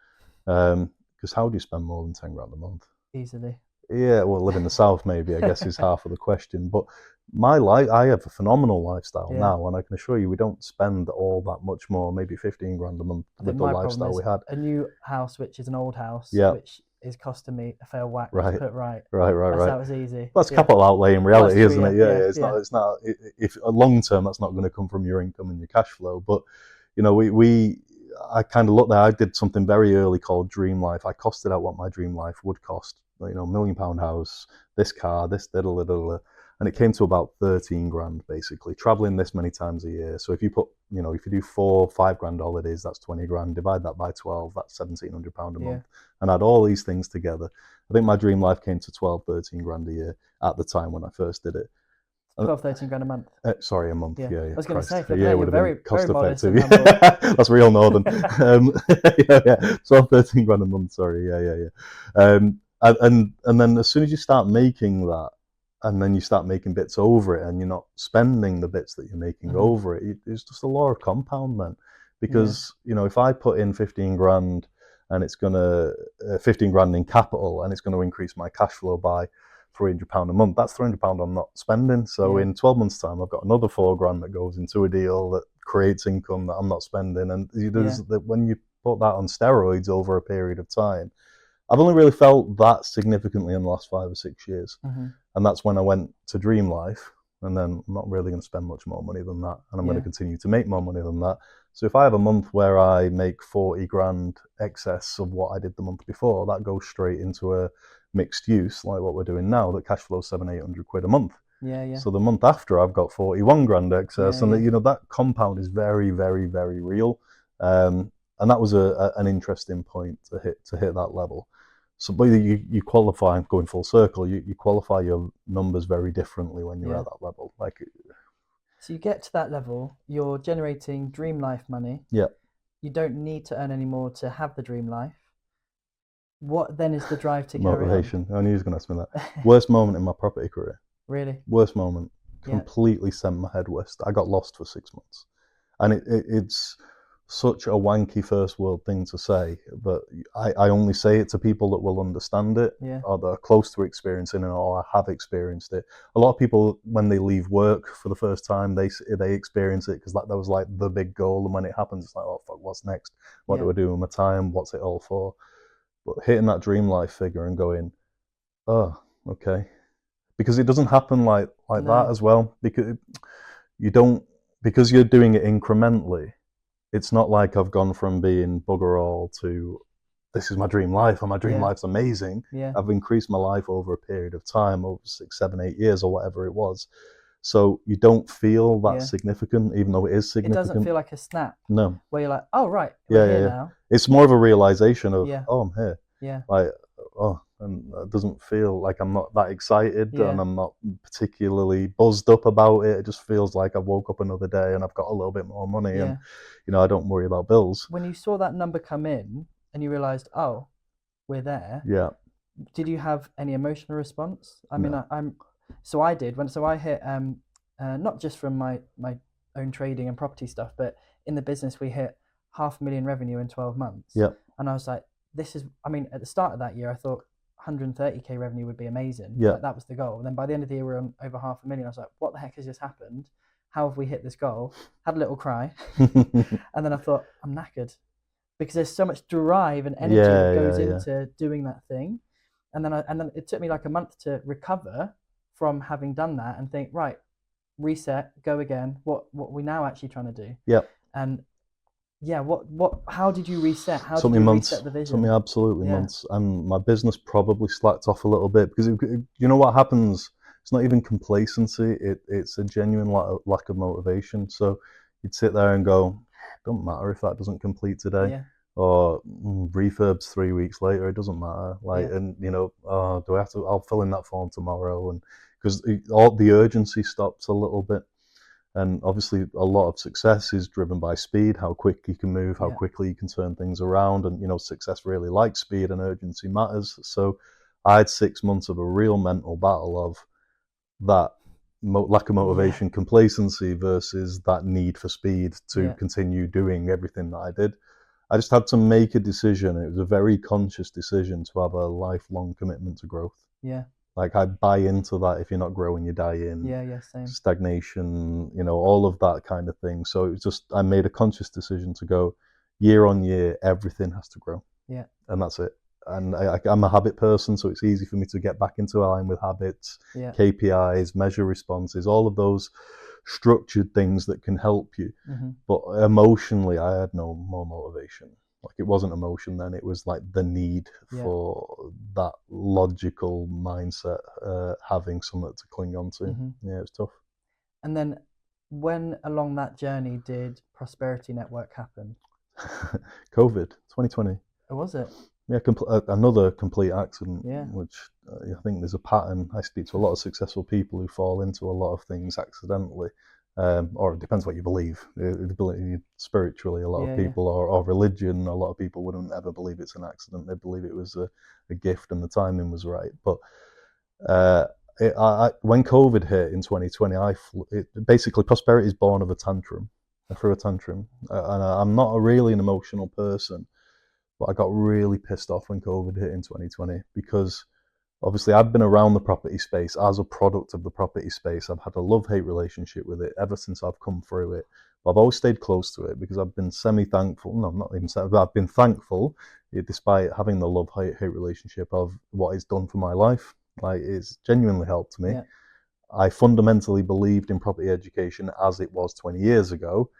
Because how do you spend more than 10 grand a month? Easily. Yeah, well, live in the south maybe, I guess, is half of the question. But my life, I have a phenomenal lifestyle now, and I can assure you we don't spend all that much more, maybe 15 grand a month I with think the my problem lifestyle is we had. a new house, which is an old house, Yeah, which is costing me a fair whack to right, put right. right. That's how it's easy. That's Yeah. capital outlay in Well, it's reality, true. isn't Yeah. it? Yeah. It's Yeah. not. It's not. If long term, that's not going to come from your income and your cash flow. But we I kind of looked there. I did something very early called Dream Life. I costed out what my dream life would cost. £1 million house, this car, this and it came to about 13 grand basically. Traveling this many times a year. So if you put, if you do 4-5 grand holidays, that's 20 grand. Divide that by 12, that's £1,700 a month. And add all these things together. I think my dream life came to 12-13 grand a year at the time when I first did it. 12-13 grand a month. Sorry, a month. Yeah. I was going to say, Yeah, it you're would have been very, cost very modest effective. and humble. That's real northern. Yeah. 12-13 grand a month. Sorry. Yeah. And then as soon as you start making that, and then you start making bits over it, and you're not spending the bits that you're making over it, it's just a law of compound then. Because if I put in 15 grand and it's gonna 15 grand in capital, and it's going to increase my cash flow by £300 a month, that's £300 I'm not spending. So in 12 months time, I've got another 4 grand that goes into a deal that creates income that I'm not spending. And when you put that on steroids over a period of time, I've only really felt that significantly in the last 5 or 6 years. And that's when I went to Dream Life, and then I'm not really going to spend much more money than that, and I'm going to continue to make more money than that. So if I have a month where I make 40 grand excess of what I did the month before, that goes straight into a mixed use, like what we're doing now, that cash flows 700-800 quid a month. So the month after, I've got 41 grand excess, and that compound is very, very, very real. And that was an interesting point to hit that level. So, but you qualify, going full circle, you qualify your numbers very differently when you're at that level. So you get to that level, you're generating dream life money. Yeah. You don't need to earn any more to have the dream life. What then is the drive to motivation? carry on? I knew he was going to ask me that. Worst moment in my property career. Really? Worst moment. Completely sent my head west. I got lost for 6 months. And it's such a wanky first world thing to say, but I only say it to people that will understand it, or that are close to experiencing it, or have experienced it. A lot of people, when they leave work for the first time, they experience it because that was like the big goal, and when it happens, it's like, oh fuck, what's next? What do I do with my time? What's it all for? But hitting that dream life figure and going, oh, okay, because it doesn't happen like that as well, because you're doing it incrementally. It's not like I've gone from being bugger all to this is my dream life, and my dream life's amazing. I've increased my life over a period of time, over 6, 7, 8 years or whatever it was. So you don't feel that significant, even though it is significant. It doesn't feel like a snap. No. Where you're like, oh right, we're here now. It's more of a realization of, oh, I'm here. Yeah. Like, oh, and it doesn't feel like I'm not that excited, and I'm not particularly buzzed up about it. It just feels like I woke up another day and I've got a little bit more money, and I don't worry about bills. When you saw that number come in and you realized, oh, we're there. Yeah. Did you have any emotional response? I mean, I did so I hit not just from my own trading and property stuff, but in the business we hit 500,000 revenue in 12 months. Yeah. And I was like, at the start of that year, I thought 130k revenue would be amazing. Yeah. Like, that was the goal. And then by the end of the year, we're on over 500,000. I was like, what the heck has just happened? How have we hit this goal? Had a little cry. And then I thought, I'm knackered, because there's so much drive and energy that goes into doing that thing. And then it took me like a month to recover from having done that and think, right, reset, go again. What we now actually trying to do? Yeah. And how did you reset? How took did me you months. reset the vision? Took me absolutely months, and my business probably slacked off a little bit because you know what happens. It's not even complacency. It's a genuine lack of motivation. So you'd sit there and go, don't matter if that doesn't complete today, Yeah. or refurbs 3 weeks later, it doesn't matter. Like, Yeah. and oh, do I have to? I'll fill in that form tomorrow, and because all the urgency stops a little bit. And obviously, a lot of success is driven by speed, how quick you can move, how Yeah. quickly you can turn things around. And, success really likes speed, and urgency matters. So I had 6 months of a real mental battle of that lack of Yeah. motivation, complacency versus that need for speed to Yeah. continue doing everything that I did. I just had to make a decision. It was a very conscious decision to have a lifelong commitment to growth. Yeah. Like, I buy into that. If you're not growing, you die in. Yeah. Yeah. Same. Stagnation, all of that kind of thing. So it was just, I made a conscious decision to go year on year, everything has to grow. Yeah. And that's it. And I'm a habit person, so it's easy for me to get back into line with habits, Yeah. KPIs, measure responses, all of those structured things that can help you. Mm-hmm. But emotionally, I had no more motivation. Like, it wasn't emotion then, it was like the need Yeah. for that logical mindset, having something to cling on to. Mm-hmm. Yeah, it was tough. And then, when along that journey did Prosperity Network happen? COVID 2020. Or was it? Yeah, another complete accident, Yeah. which I think there's a pattern. I speak to a lot of successful people who fall into a lot of things accidentally, or it depends what you believe. Spiritually, a lot of Yeah. Yeah. people, or religion, a lot of people wouldn't ever believe it's an accident. They believe it was a gift and the timing was right. But uh, when COVID hit in 2020, basically prosperity is born of a tantrum. I threw a tantrum, and I'm not really an emotional person. But I got really pissed off when COVID hit in 2020 because obviously I've been around the property space as a product of the property space. I've had a love-hate relationship with it ever since I've come through it. But I've always stayed close to it because I've been semi-thankful. No, not even semi, but I've been thankful, despite having the love-hate relationship, of what it's done for my life. Like, it's genuinely helped me. Yeah. I fundamentally believed in property education as it was 20 years ago.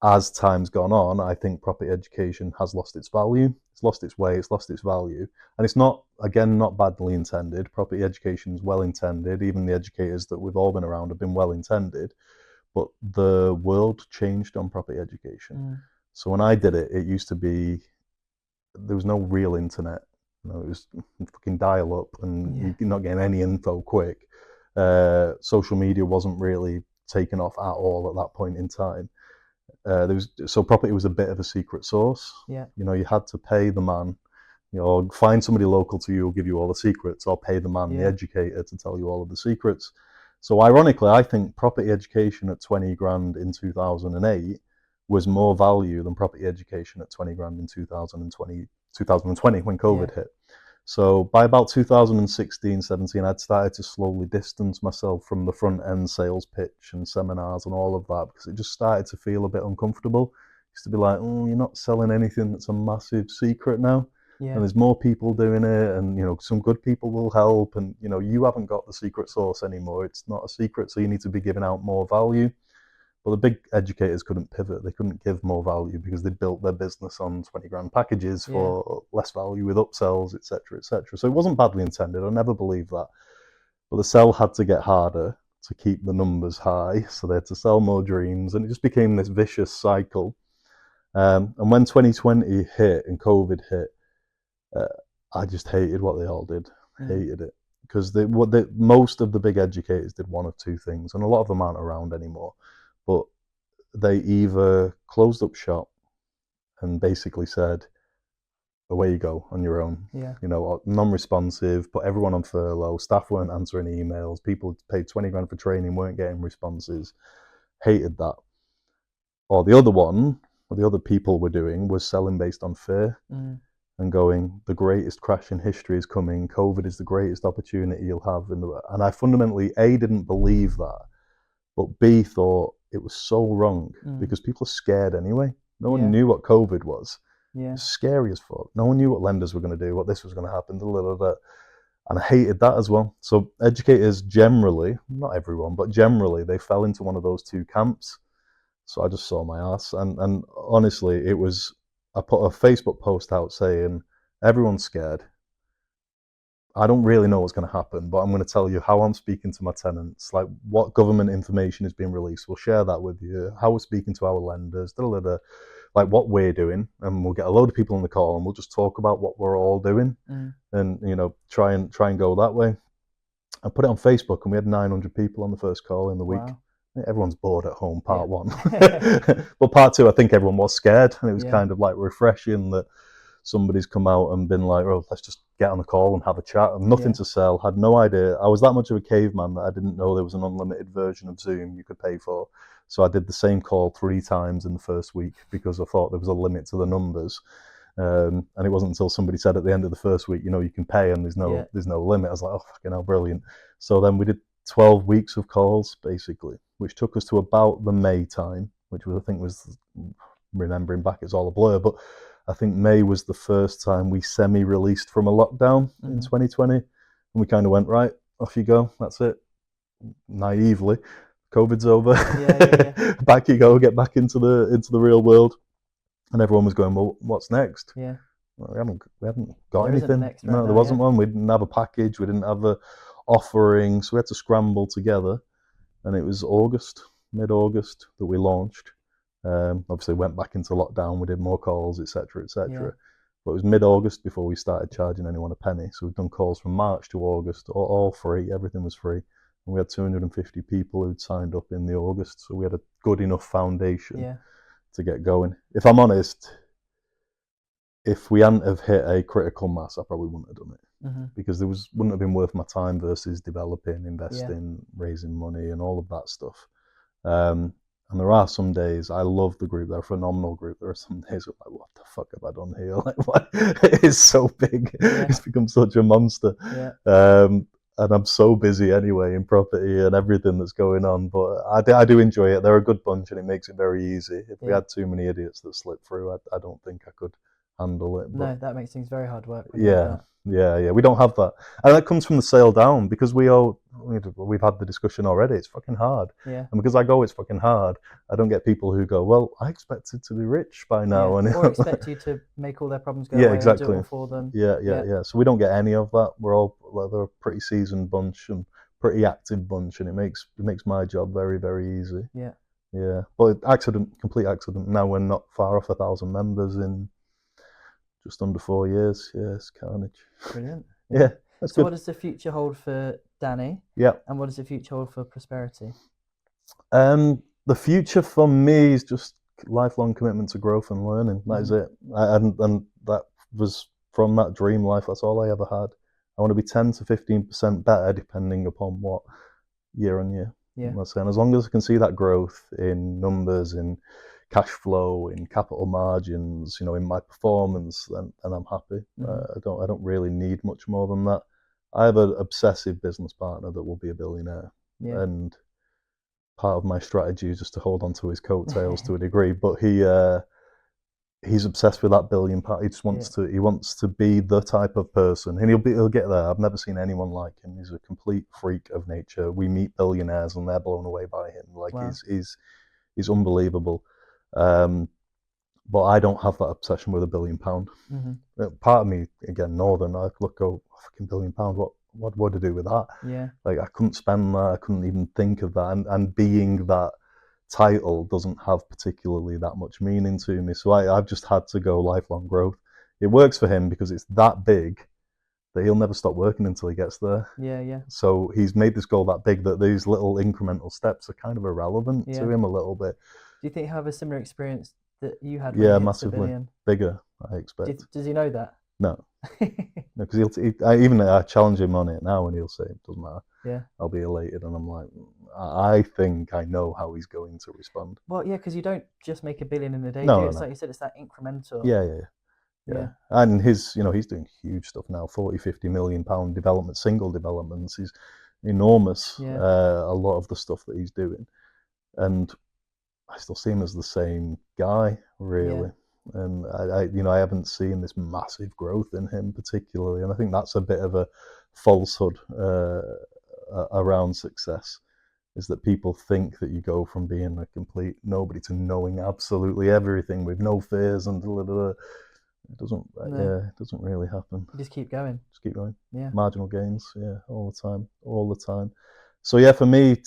As time's gone on, I think property education has lost its value. It's lost its way. It's lost its value. And it's not, again, not badly intended. Property education is well intended. Even the educators that we've all been around have been well intended. But the world changed on property education. Mm. So when I did it, it used to be, there was no real internet. It was fucking dial up, and Yeah. you're not getting any info quick. Social media wasn't really taken off at all at that point in time. So property was a bit of a secret source. Yeah. You had to pay the man, find somebody local to you who'll give you all the secrets, or pay the man, the Yeah. educator, to tell you all of the secrets. So ironically, I think property education at 20 grand in 2008 was more value than property education at 20 grand in 2020 when Yeah. COVID hit. So by about 2016, 17, I'd started to slowly distance myself from the front end sales pitch and seminars and all of that, because it just started to feel a bit uncomfortable. It used to be like, oh, you're not selling anything that's a massive secret now. Yeah. And there's more people doing it, and some good people will help, and you haven't got the secret sauce anymore. It's not a secret, so you need to be giving out more value. Well, the big educators couldn't pivot. They couldn't give more value because they built their business on 20 grand packages Yeah. for less value with upsells, etc., etc. So it wasn't badly intended. I never believed that. But the sell had to get harder to keep the numbers high. So they had to sell more dreams, and it just became this vicious cycle. And when 2020 hit and COVID hit, uh, I just hated what they all did. Mm. Hated it. Because most of the big educators did one of two things, and a lot of them aren't around anymore. But they either closed up shop and basically said, away you go on your own. Yeah. Non-responsive, put everyone on furlough, staff weren't answering emails, people paid 20 grand for training, weren't getting responses. Hated that. Or the other one, what the other people were doing, was selling based on fear. Mm. And going, the greatest crash in history is coming. COVID is the greatest opportunity you'll have. And I fundamentally, A, didn't believe that, but B, thought it was so wrong, because people are scared anyway. No one Yeah. knew what COVID was. Yeah. It's scary as fuck. No one knew what lenders were going to do, what this was going to happen, and I hated that as well. So educators generally, not everyone, but generally, they fell into one of those two camps. So I just saw my ass, and honestly, I put a Facebook post out saying, everyone's scared. I don't really know what's going to happen, but I'm going to tell you how I'm speaking to my tenants, like what government information is being released. We'll share that with you, how we're speaking to our lenders, like what we're doing, and we'll get a load of people on the call and we'll just talk about what we're all doing, and try and go that way. I put it on Facebook and we had 900 people on the first call in the week. Wow. Everyone's bored at home, part one. But part two, I think everyone was scared, and it was kind of like refreshing that somebody's come out and been like, oh, let's just get on a call and have a chat. And nothing to sell, had no idea. I was that much of a caveman that I didn't know there was an unlimited version of Zoom you could pay for. So I did the same call 3 times in the first week because I thought there was a limit to the numbers. And it wasn't until somebody said at the end of the first week, you can pay and there's no limit. I was like, oh, fucking hell, brilliant. So then we did 12 weeks of calls, basically, which took us to about the May time, which was, I think was, remembering back, it's all a blur, but I think May was the first time we semi-released from a lockdown in 2020. And we kind of went, right, off you go, that's it. Naively, COVID's over. Back you go, get back into the real world. And everyone was going, well, what's next? Yeah. Well, we haven't got There anything. Next no, there wasn't one. We didn't have a package. We didn't have a offering. So we had to scramble together. And it was mid-August that we launched. Obviously went back into lockdown. We did more calls, etc., etc. But it was mid-August before we started charging anyone a penny. So we've done calls from March to August, all free. Everything was free. And we had 250 people who'd signed up in the August. So we had a good enough foundation to get going. If I'm honest, if we hadn't have hit a critical mass, I probably wouldn't have done it, because wouldn't have been worth my time versus developing, investing, raising money, and all of that stuff. And there are some days I love the group; they're a phenomenal group. There are some days I'm like, what the fuck have I done here? Like, what? It is so big; it's become such a monster. And I'm so busy anyway in property and everything that's going on. But I do enjoy it. They're a good bunch, and it makes it very easy. If we had too many idiots that slip through, I don't think I could handle it. But no, that makes things very hard work. Yeah. We don't have that, and that comes from the sale down, because we've had the discussion already. It's fucking hard, and because I go, it's fucking hard. I don't get people who go, well, I expected to be rich by now, or expect you to make all their problems go away exactly. and do it all for them. So we don't get any of that. They're a pretty seasoned bunch and pretty active bunch, and it makes my job very, very easy. But complete accident. Now we're not far off 1,000 members in just under 4 years. It's carnage. Brilliant. That's so good. What does the future hold for Danny? And what does the future hold for Prosperity? The future for me is just lifelong commitment to growth and learning. That is it. And that was from that dream life. That's all I ever had. I want to be 10 to 15% better, depending upon what, year on year. That's saying, as long as I can see that growth in numbers, in cash flow, in capital margins, in my performance, then I'm happy. I don't really need much more than that. I have an obsessive business partner that will be a billionaire, and part of my strategy is just to hold on to his coattails to a degree. But he's obsessed with that £1 billion. He just wants to. He wants to be the type of person, and he'll get there. I've never seen anyone like him. He's a complete freak of nature. We meet billionaires, and they're blown away by him. Like, he's unbelievable. But I don't have that obsession with £1 billion. Part of me, again, northern, I look, oh, fucking £1 billion. What would I do with that? Like, I couldn't spend that. I couldn't even think of that. And being that title doesn't have particularly that much meaning to me. So I've just had to go lifelong growth. It works for him because it's that big that he'll never stop working until he gets there. So he's made this goal that big that these little incremental steps are kind of irrelevant to him a little bit. Do you think he'll have a similar experience that you had when you hit massively. $1 billion? Bigger, I expect. Does he know that? No. No, because I challenge him on it now, and he'll say it doesn't matter. I'll be elated, and I'm like, I think I know how he's going to respond. Well, because you don't just make $1 billion in a day. No. It's like you said, it's that incremental. Yeah. And he's doing huge stuff now, 40-50 million pound development, single developments. He's enormous. A lot of the stuff that he's doing, and I still see him as the same guy, really. And I haven't seen this massive growth in him particularly, and I think that's a bit of a falsehood around success, is that people think that you go from being a complete nobody to knowing absolutely everything with no fears and It doesn't. No. Yeah, it doesn't really happen. You just keep going. Just keep going. Yeah. Marginal gains. Yeah, all the time. All the time. So yeah, for me,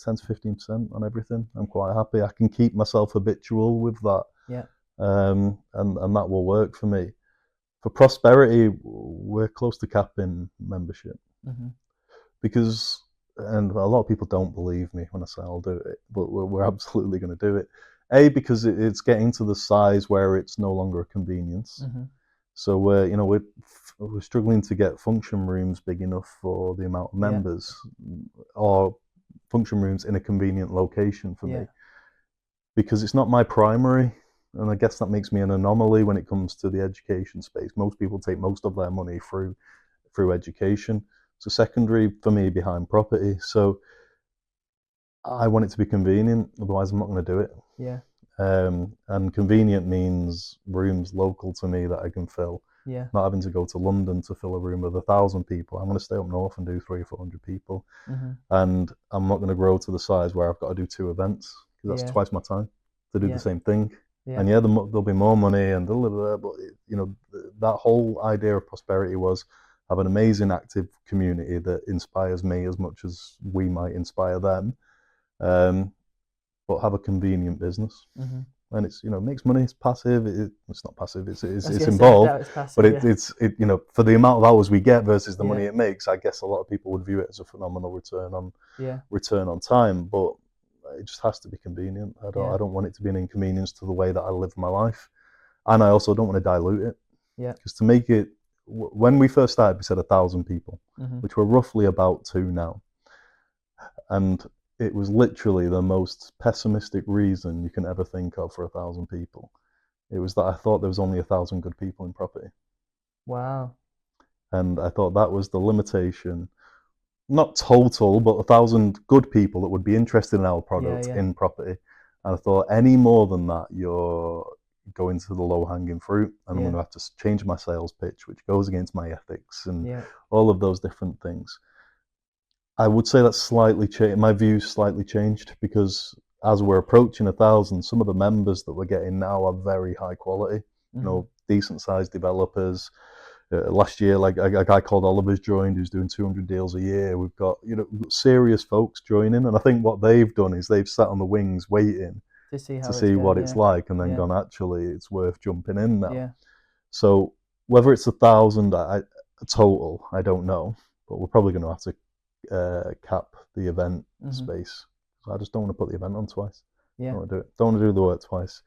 10 to 15% on everything. I'm quite happy. I can keep myself habitual with that. Yeah. And that will work for me. For prosperity, we're close to capping membership Mm-hmm. because, and a lot of people don't believe me when I say I'll do it, but we're absolutely going to do it. A, because it's getting to the size where it's no longer a convenience. Mm-hmm. So we're struggling to get function rooms big enough for the amount of members, or function rooms in a convenient location for me, because it's not my primary. And I guess that makes me an anomaly when it comes to the education space. Most people take most of their money through education. So secondary for me behind property. So I want it to be convenient, otherwise I'm not going to do it. Yeah. And convenient means rooms local to me that I can fill. Yeah. Not having to go to London to fill a room with 1,000 people. I'm going to stay up north and do 300 or 400 people. Mm-hmm. And I'm not going to grow to the size where I've got to do 2 events, because that's twice my time to do the same thing. And there'll be more money and but that whole idea of prosperity was have an amazing active community that inspires me as much as we might inspire them, but have a convenient business. Mm-hmm. And it's makes money. It's passive. It's not passive. It's It's involved. It's passive, but it's for the amount of hours we get versus the money it makes, I guess a lot of people would view it as a phenomenal return on time. But it just has to be convenient. I don't want it to be an inconvenience to the way that I live my life, and I also don't want to dilute it. Yeah. Because to make it, when we first started, we said 1,000 people, which we're roughly about 2 now, and it was literally the most pessimistic reason you can ever think of for 1,000 people. It was that I thought there was only 1,000 good people in property. Wow. And I thought that was the limitation. Not total, but 1,000 good people that would be interested in our product in property. And I thought any more than that, you're going to the low-hanging fruit, and I'm going to have to change my sales pitch, which goes against my ethics and all of those different things. I would say that's slightly changed. My views slightly changed, because as we're approaching 1,000, some of the members that we're getting now are very high quality. Decent sized developers. Last year, like a guy called Oliver's joined, who's doing 200 deals a year. We've got serious folks joining, and I think what they've done is they've sat on the wings waiting to see what it's like, and then gone, actually, it's worth jumping in now. Yeah. So whether it's 1,000 total, I don't know, but we're probably going to have to cap the event space. So I just don't want to put the event on twice. Yeah. Don't want to do it. Don't want to do the work twice.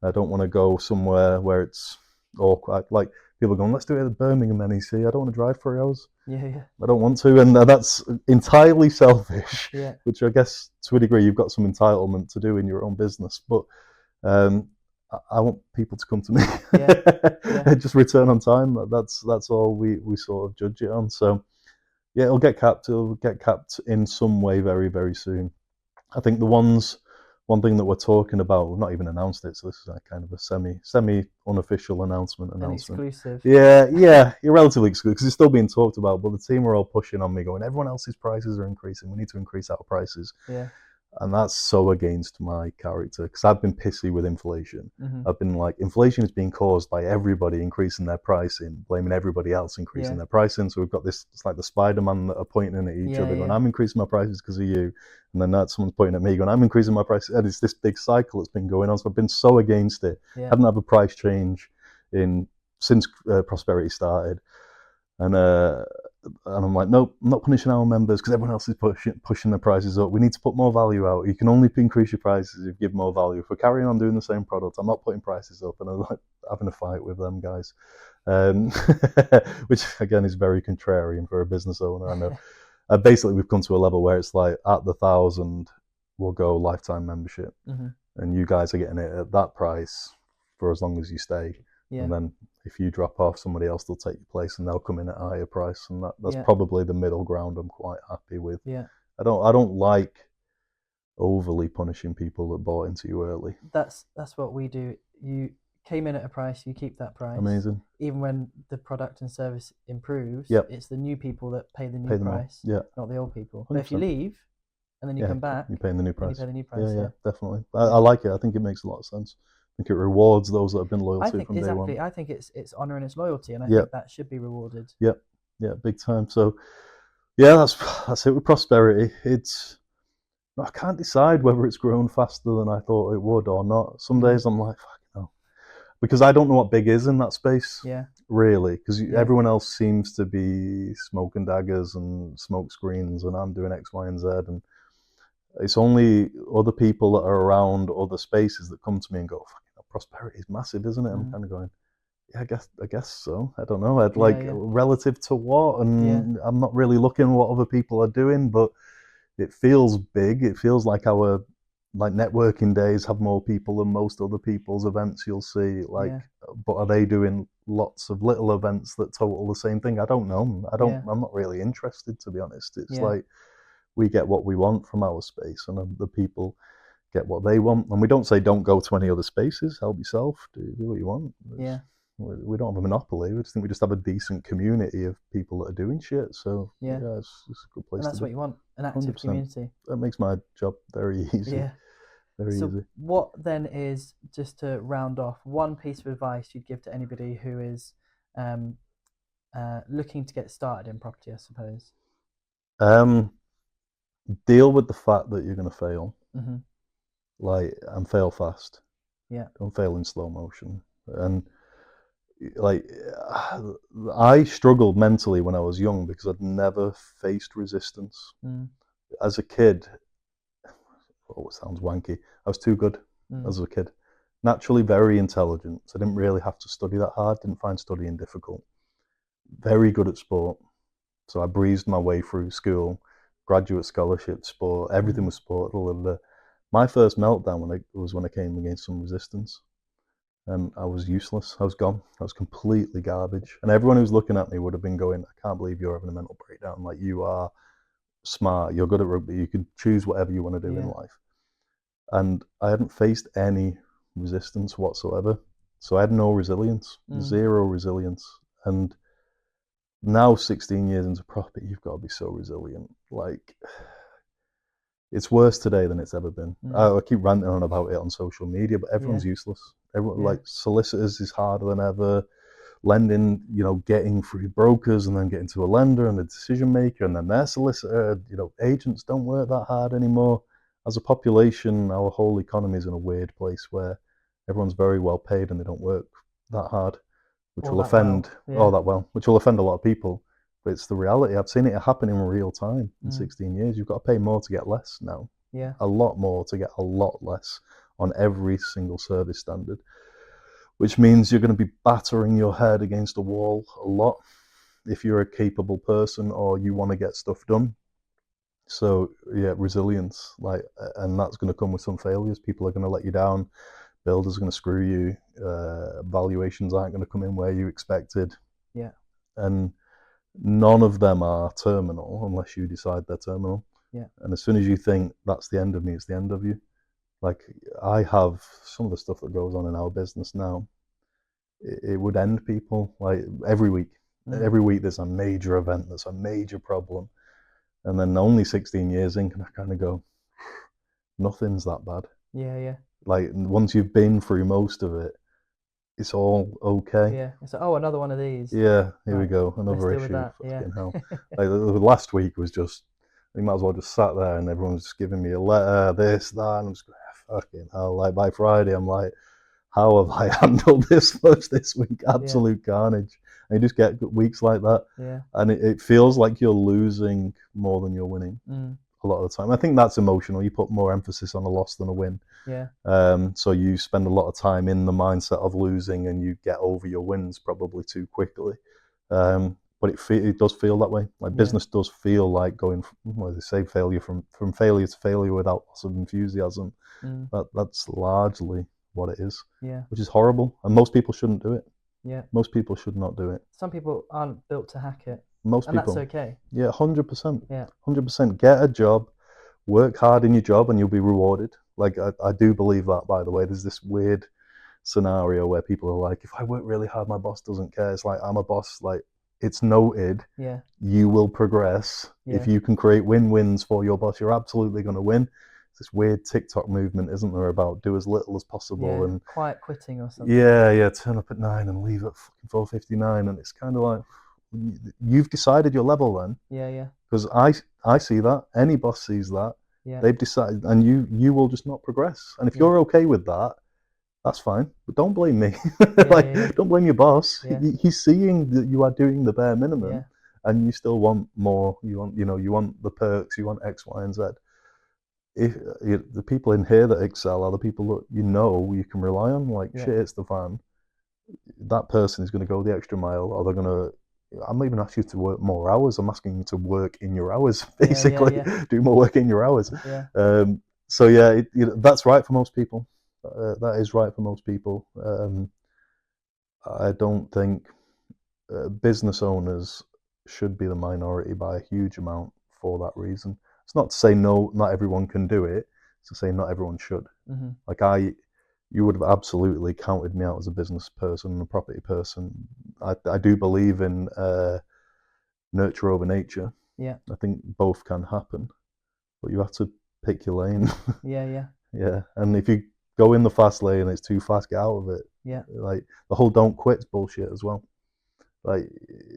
I don't want to go somewhere where it's awkward. Like people going, let's do it at Birmingham NEC. I don't want to drive 3 hours. Yeah. I don't want to, and that's entirely selfish. Yeah. Which I guess to a degree you've got some entitlement to do in your own business, but I want people to come to me. Just return on time. That's all we sort of judge it on. So yeah, it'll get capped. It'll get capped in some way very, very soon. I think one thing that we're talking about, we've not even announced it, so this is a kind of a semi unofficial announcement. An exclusive. Yeah, you're relatively exclusive because it's still being talked about, but the team are all pushing on me, going, everyone else's prices are increasing. We need to increase our prices. Yeah. And that's so against my character, because I've been pissy with inflation. I've been like, inflation is being caused by everybody increasing their pricing, blaming everybody else increasing their pricing. So we've got this, it's like the Spider-Man that are pointing at each other, going, I'm increasing my prices because of you. And then someone's pointing at me, going, I'm increasing my prices. And it's this big cycle that's been going on. So I've been so against it. Haven't had a price change since Prosperity started. And I'm like, nope, I'm not punishing our members because everyone else is pushing their prices up. We need to put more value out. You can only increase your prices if you give more value. If we're carrying on doing the same product, I'm not putting prices up. And I'm like having a fight with them guys, which again is very contrarian for a business owner. I know. Basically, we've come to a level where it's like at the 1,000, we'll go lifetime membership, and you guys are getting it at that price for as long as you stay. And then if you drop off, somebody else will take your place and they'll come in at a higher price. And that's probably the middle ground I'm quite happy with. I don't like overly punishing people that bought into you early. That's what we do. You came in at a price, you keep that price. Amazing. Even when the product and service improves, it's the new people that pay the new price, not the old people. 100%. But if you leave and then you come back, you're paying the new price. You pay the new price. Yeah, definitely. I like it. I think it makes a lot of sense. think it rewards those that have been loyal I to it think from day one. exactly. I think it's honor and it's loyalty, and I Yeah, think that should be rewarded. yeah, yeah, big time. So yeah, that's it with prosperity. It's I can't decide whether it's grown faster than I thought it would or not. Some days I'm like, fuck no, because I don't know what big is in that space, Yeah, really. Because yeah, everyone else seems to be smoking daggers and smoke screens, and I'm doing X, Y, and Z, and it's only other people that are around other spaces that come to me and go, fucking hell, prosperity is massive, isn't it? I'm kind of going, yeah, I guess so. I don't know. I'd yeah, like yeah, relative to what, yeah, and I'm not really looking at what other people are doing, but it feels big. It feels like our like networking days have more people than most other people's events you'll see. Like, yeah, but are they doing lots of little events that total the same thing? I don't know. yeah, I'm not really interested, to be honest. It's yeah, like we get what we want from our space, and the people get what they want. And we don't say don't go to any other spaces. Help yourself. Do what you want. yeah, We don't have a monopoly. We just have a decent community of people that are doing shit. So yeah. yeah, it's a good place And to that's be. what you want, an active 100%. community. That makes my job very easy. Yeah. Very So, easy. what then is, just to round off, one piece of advice you'd give to anybody who is um, looking to get started in property, I suppose? Um, Deal with the fact that you're going to fail. Mm-hmm. Like, and fail fast. Yeah. Don't fail in slow motion. And like, I struggled mentally when I was young because I'd never faced resistance. Mm. As a kid, oh, it sounds wanky. I was too good Mm. as a kid. Naturally very intelligent, so I didn't really have to study that hard. Didn't find studying difficult. Very good at sport, so I breezed my way through school, graduate scholarship, sport. Everything Mm. was sport. My first meltdown was when I came against some resistance, and I was useless. I was gone. I was completely garbage, and everyone who was looking at me would have been going, "I can't believe you're having a mental breakdown. Like, you are smart. You're good at rugby. You can choose whatever you want to do in Yeah. life." And I hadn't faced any resistance whatsoever. So I had no resilience, Mm. zero resilience. And now, 16 years into property, you've got to be so resilient. Like, it's worse today than it's ever been. Mm. I keep ranting on about it on social media, but Yeah. everyone's useless. Everyone, Yeah. like, solicitors is harder than ever. Lending, getting through brokers and then getting to a lender and a decision maker and then their solicitor, agents don't work that hard anymore. As a population, our whole economy is in a weird place where everyone's very well paid and they don't work that hard, which All will that well. offend all Yeah. that well, which will offend a lot of people. But it's the reality. I've seen it happen in real time in Mm. 16 years. You've got to pay more to get less now, Yeah. a lot more to get a lot less on every single service standard, which means you're going to be battering your head against a wall a lot if you're a capable person or you want to get stuff done. So yeah, resilience, and that's going to come with some failures. People are going to let you down. Builders are going to screw you. Valuations aren't going to come in where you expected, Yeah. and none of them are terminal unless you decide they're terminal. Yeah. And as soon as you think that's the end of me, it's the end of you. Like, I have some of the stuff that goes on in our business now. It would end people like every week. Mm. Every week there's a major event, there's a major problem, and then only 16 years in can I kind of go, nothing's that bad. Yeah. Yeah. Like, once you've been through most of it, it's all okay. Yeah. It's like, oh, another one of these. Yeah, here we Right. go, Let's another deal with issue. that. Yeah. Fucking hell! Like, the last week was just, you might as well just sat there and everyone's just giving me a letter, this, that, and I'm just going, fucking hell. Like, by Friday, I'm like, how have I handled this much this week? Yeah. Absolute carnage. And you just get weeks like that, Yeah. and it feels like you're losing more than you're winning Mm. a lot of the time. I think that's emotional. You put more emphasis on a loss than a win. Yeah. So you spend a lot of time in the mindset of losing, and you get over your wins probably too quickly. But it does feel that way. Like, Yeah. business does feel like going, they say, failure from failure to failure without loss of enthusiasm. Mm. That's largely what it is, Yeah. which is horrible. And most people shouldn't do it. Yeah. Most people should not do it. Some people aren't built to hack it, Most and that's people, okay. yeah, 100%, Yeah. 100%. Get a job, work hard in your job, and you'll be rewarded. Like, I do believe that. By the way, there's this weird scenario where people are like, if I work really hard, my boss doesn't care. It's like, I'm a boss. Like, it's noted. Yeah. You will progress if Yeah. you can create win-wins for your boss. You're absolutely going to win. this weird TikTok movement, isn't there, about do as little as possible Yeah, and quiet quitting or something. yeah, turn up at 9 and leave at fucking 4:59, and it's kind of like you've decided your level then, Yeah. because I see that, any boss sees that, Yeah. they've decided, and you will just not progress. And if Yeah. you're okay with that, that's fine, but don't blame me. Yeah. Don't blame your boss. Yeah. He's seeing that you are doing the bare minimum, Yeah. and you still want more. You want, you want the perks, you want X, Y, and Z. If the people in here that excel are the people that you can rely on, like Yeah. shit hits the fan, that person is going to go the extra mile, or they're going to. I'm not even asking you to work more hours. I'm asking you to work in your hours, basically. Yeah. Do more work in your hours. Yeah. So yeah, that's right for most people. That is right for most people. I don't think business owners should be the minority by a huge amount for that reason. It's not to say no, not everyone can do it. It's to say not everyone should. Mm-hmm. Like you would have absolutely counted me out as a business person and a property person. I do believe in nurture over nature. Yeah. I think both can happen, but you have to pick your lane. Yeah. Yeah, and if you go in the fast lane and it's too fast, get out of it. Yeah. Like the whole don't quit's bullshit as well. Like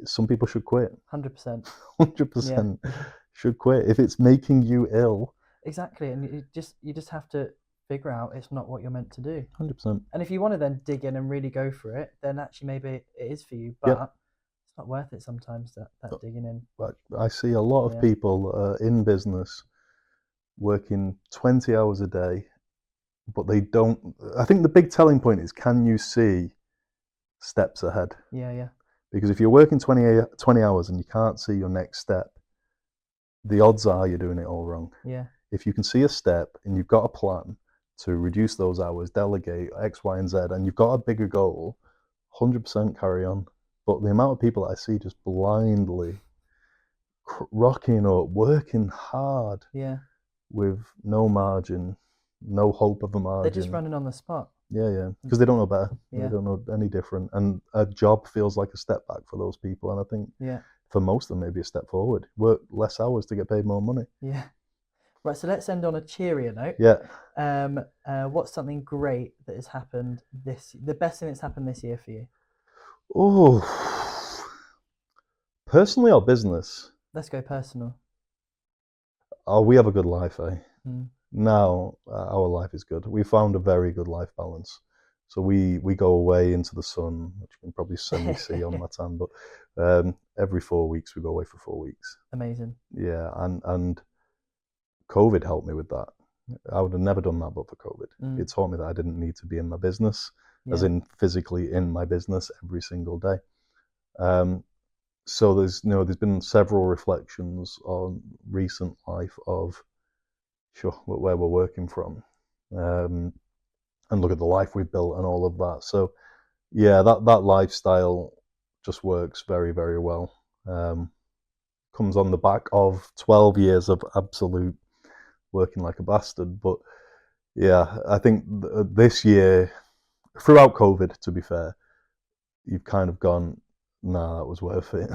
some people should quit. 100%. 100% should quit if it's making you ill. Exactly, and you just have to figure out it's not what you're meant to do. 100%. And if you want to then dig in and really go for it, then actually maybe it is for you, but it's not worth it sometimes, that digging in. But I see a lot of people in business working 20 hours a day, but they don't. I think the big telling point is, can you see steps ahead? Yeah. Because if you're working 20 hours and you can't see your next step, the odds are you're doing it all wrong. Yeah. If you can see a step and you've got a plan to reduce those hours, delegate X, Y, and Z, and you've got a bigger goal, 100% carry on. But the amount of people that I see just blindly rocking up, working hard, with no margin, no hope of a margin. They're just running on the spot. Yeah, because they don't know better. Yeah. They don't know any different. And a job feels like a step back for those people. And I think for most of them, maybe a step forward. Work less hours to get paid more money. Yeah. Right, so let's end on a cheerier note. Yeah. What's something great that has happened the best thing that's happened this year for you? Oh, personally or business? Let's go personal. Oh, we have a good life, eh? Mm. Now our life is good. We found a very good life balance. So we go away into the sun, which you can probably semi-see on my tan, but every 4 weeks we go away for 4 weeks. Amazing. Yeah, and COVID helped me with that. I would have never done that but for COVID. Mm. It taught me that I didn't need to be in my business, as in physically in my business every single day. So there's been several reflections on recent life of, sure, where we're working from, and look at the life we've built and all of that. So yeah, that lifestyle just works very, very well. Comes on the back of 12 years of absolute working like a bastard. But yeah, I think this year, throughout COVID, to be fair, you've kind of gone, nah, that was worth it.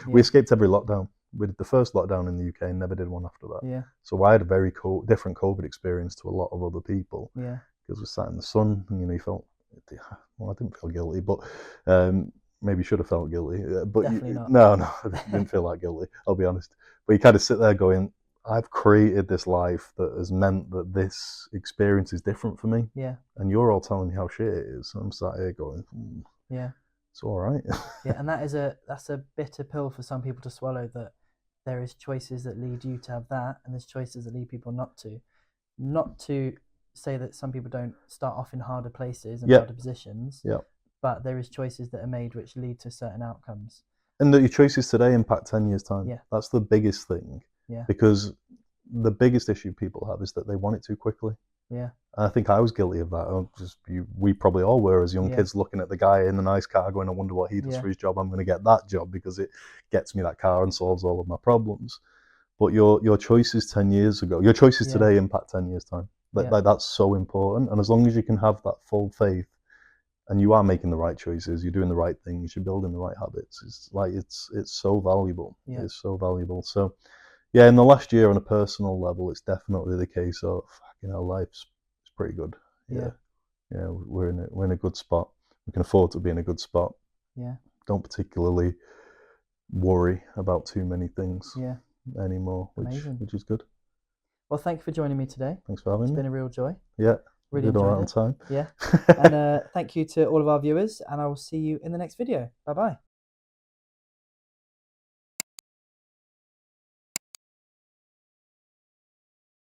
We escaped every lockdown. We did the first lockdown in the UK and never did one after that. Yeah. So I had a very different COVID experience to a lot of other people. Yeah. Because we sat in the sun and, you felt, well, I didn't feel guilty, but maybe should have felt guilty. But definitely not. No, I didn't feel that guilty, I'll be honest. But you kind of sit there going, I've created this life that has meant that this experience is different for me. Yeah. And you're all telling me how shit it is. I'm sat here going, yeah, it's all right. Yeah, and that's a bitter pill for some people to swallow, that there is choices that lead you to have that, and there's choices that lead people not to. Not to say that some people don't start off in harder places and harder positions, but there is choices that are made which lead to certain outcomes. And that your choices today impact 10 years' time. Yeah. That's the biggest thing. Yeah. Because the biggest issue people have is that they want it too quickly. Yeah. And I think I was guilty of that. We probably all were as young kids, looking at the guy in the nice car going, I wonder what he does for his job. I'm going to get that job because it gets me that car and solves all of my problems. But your choices 10 years ago, your choices today impact 10 years' time. That's so important. And as long as you can have that full faith and you are making the right choices, you're doing the right things, you're building the right habits, it's so valuable. It's so valuable. So yeah, in the last year on a personal level, it's definitely the case of, you know, life's it's pretty good. Yeah. Yeah, we're in a good spot. We can afford to be in a good spot. Yeah. Don't particularly worry about too many things Yeah. anymore, Amazing. which is good. Well, thank you for joining me today. Thanks for having It's me. been a real joy. Yeah, Really did all right enjoyed on it. time. Yeah. And thank you to all of our viewers, and I will see you in the next video. Bye bye.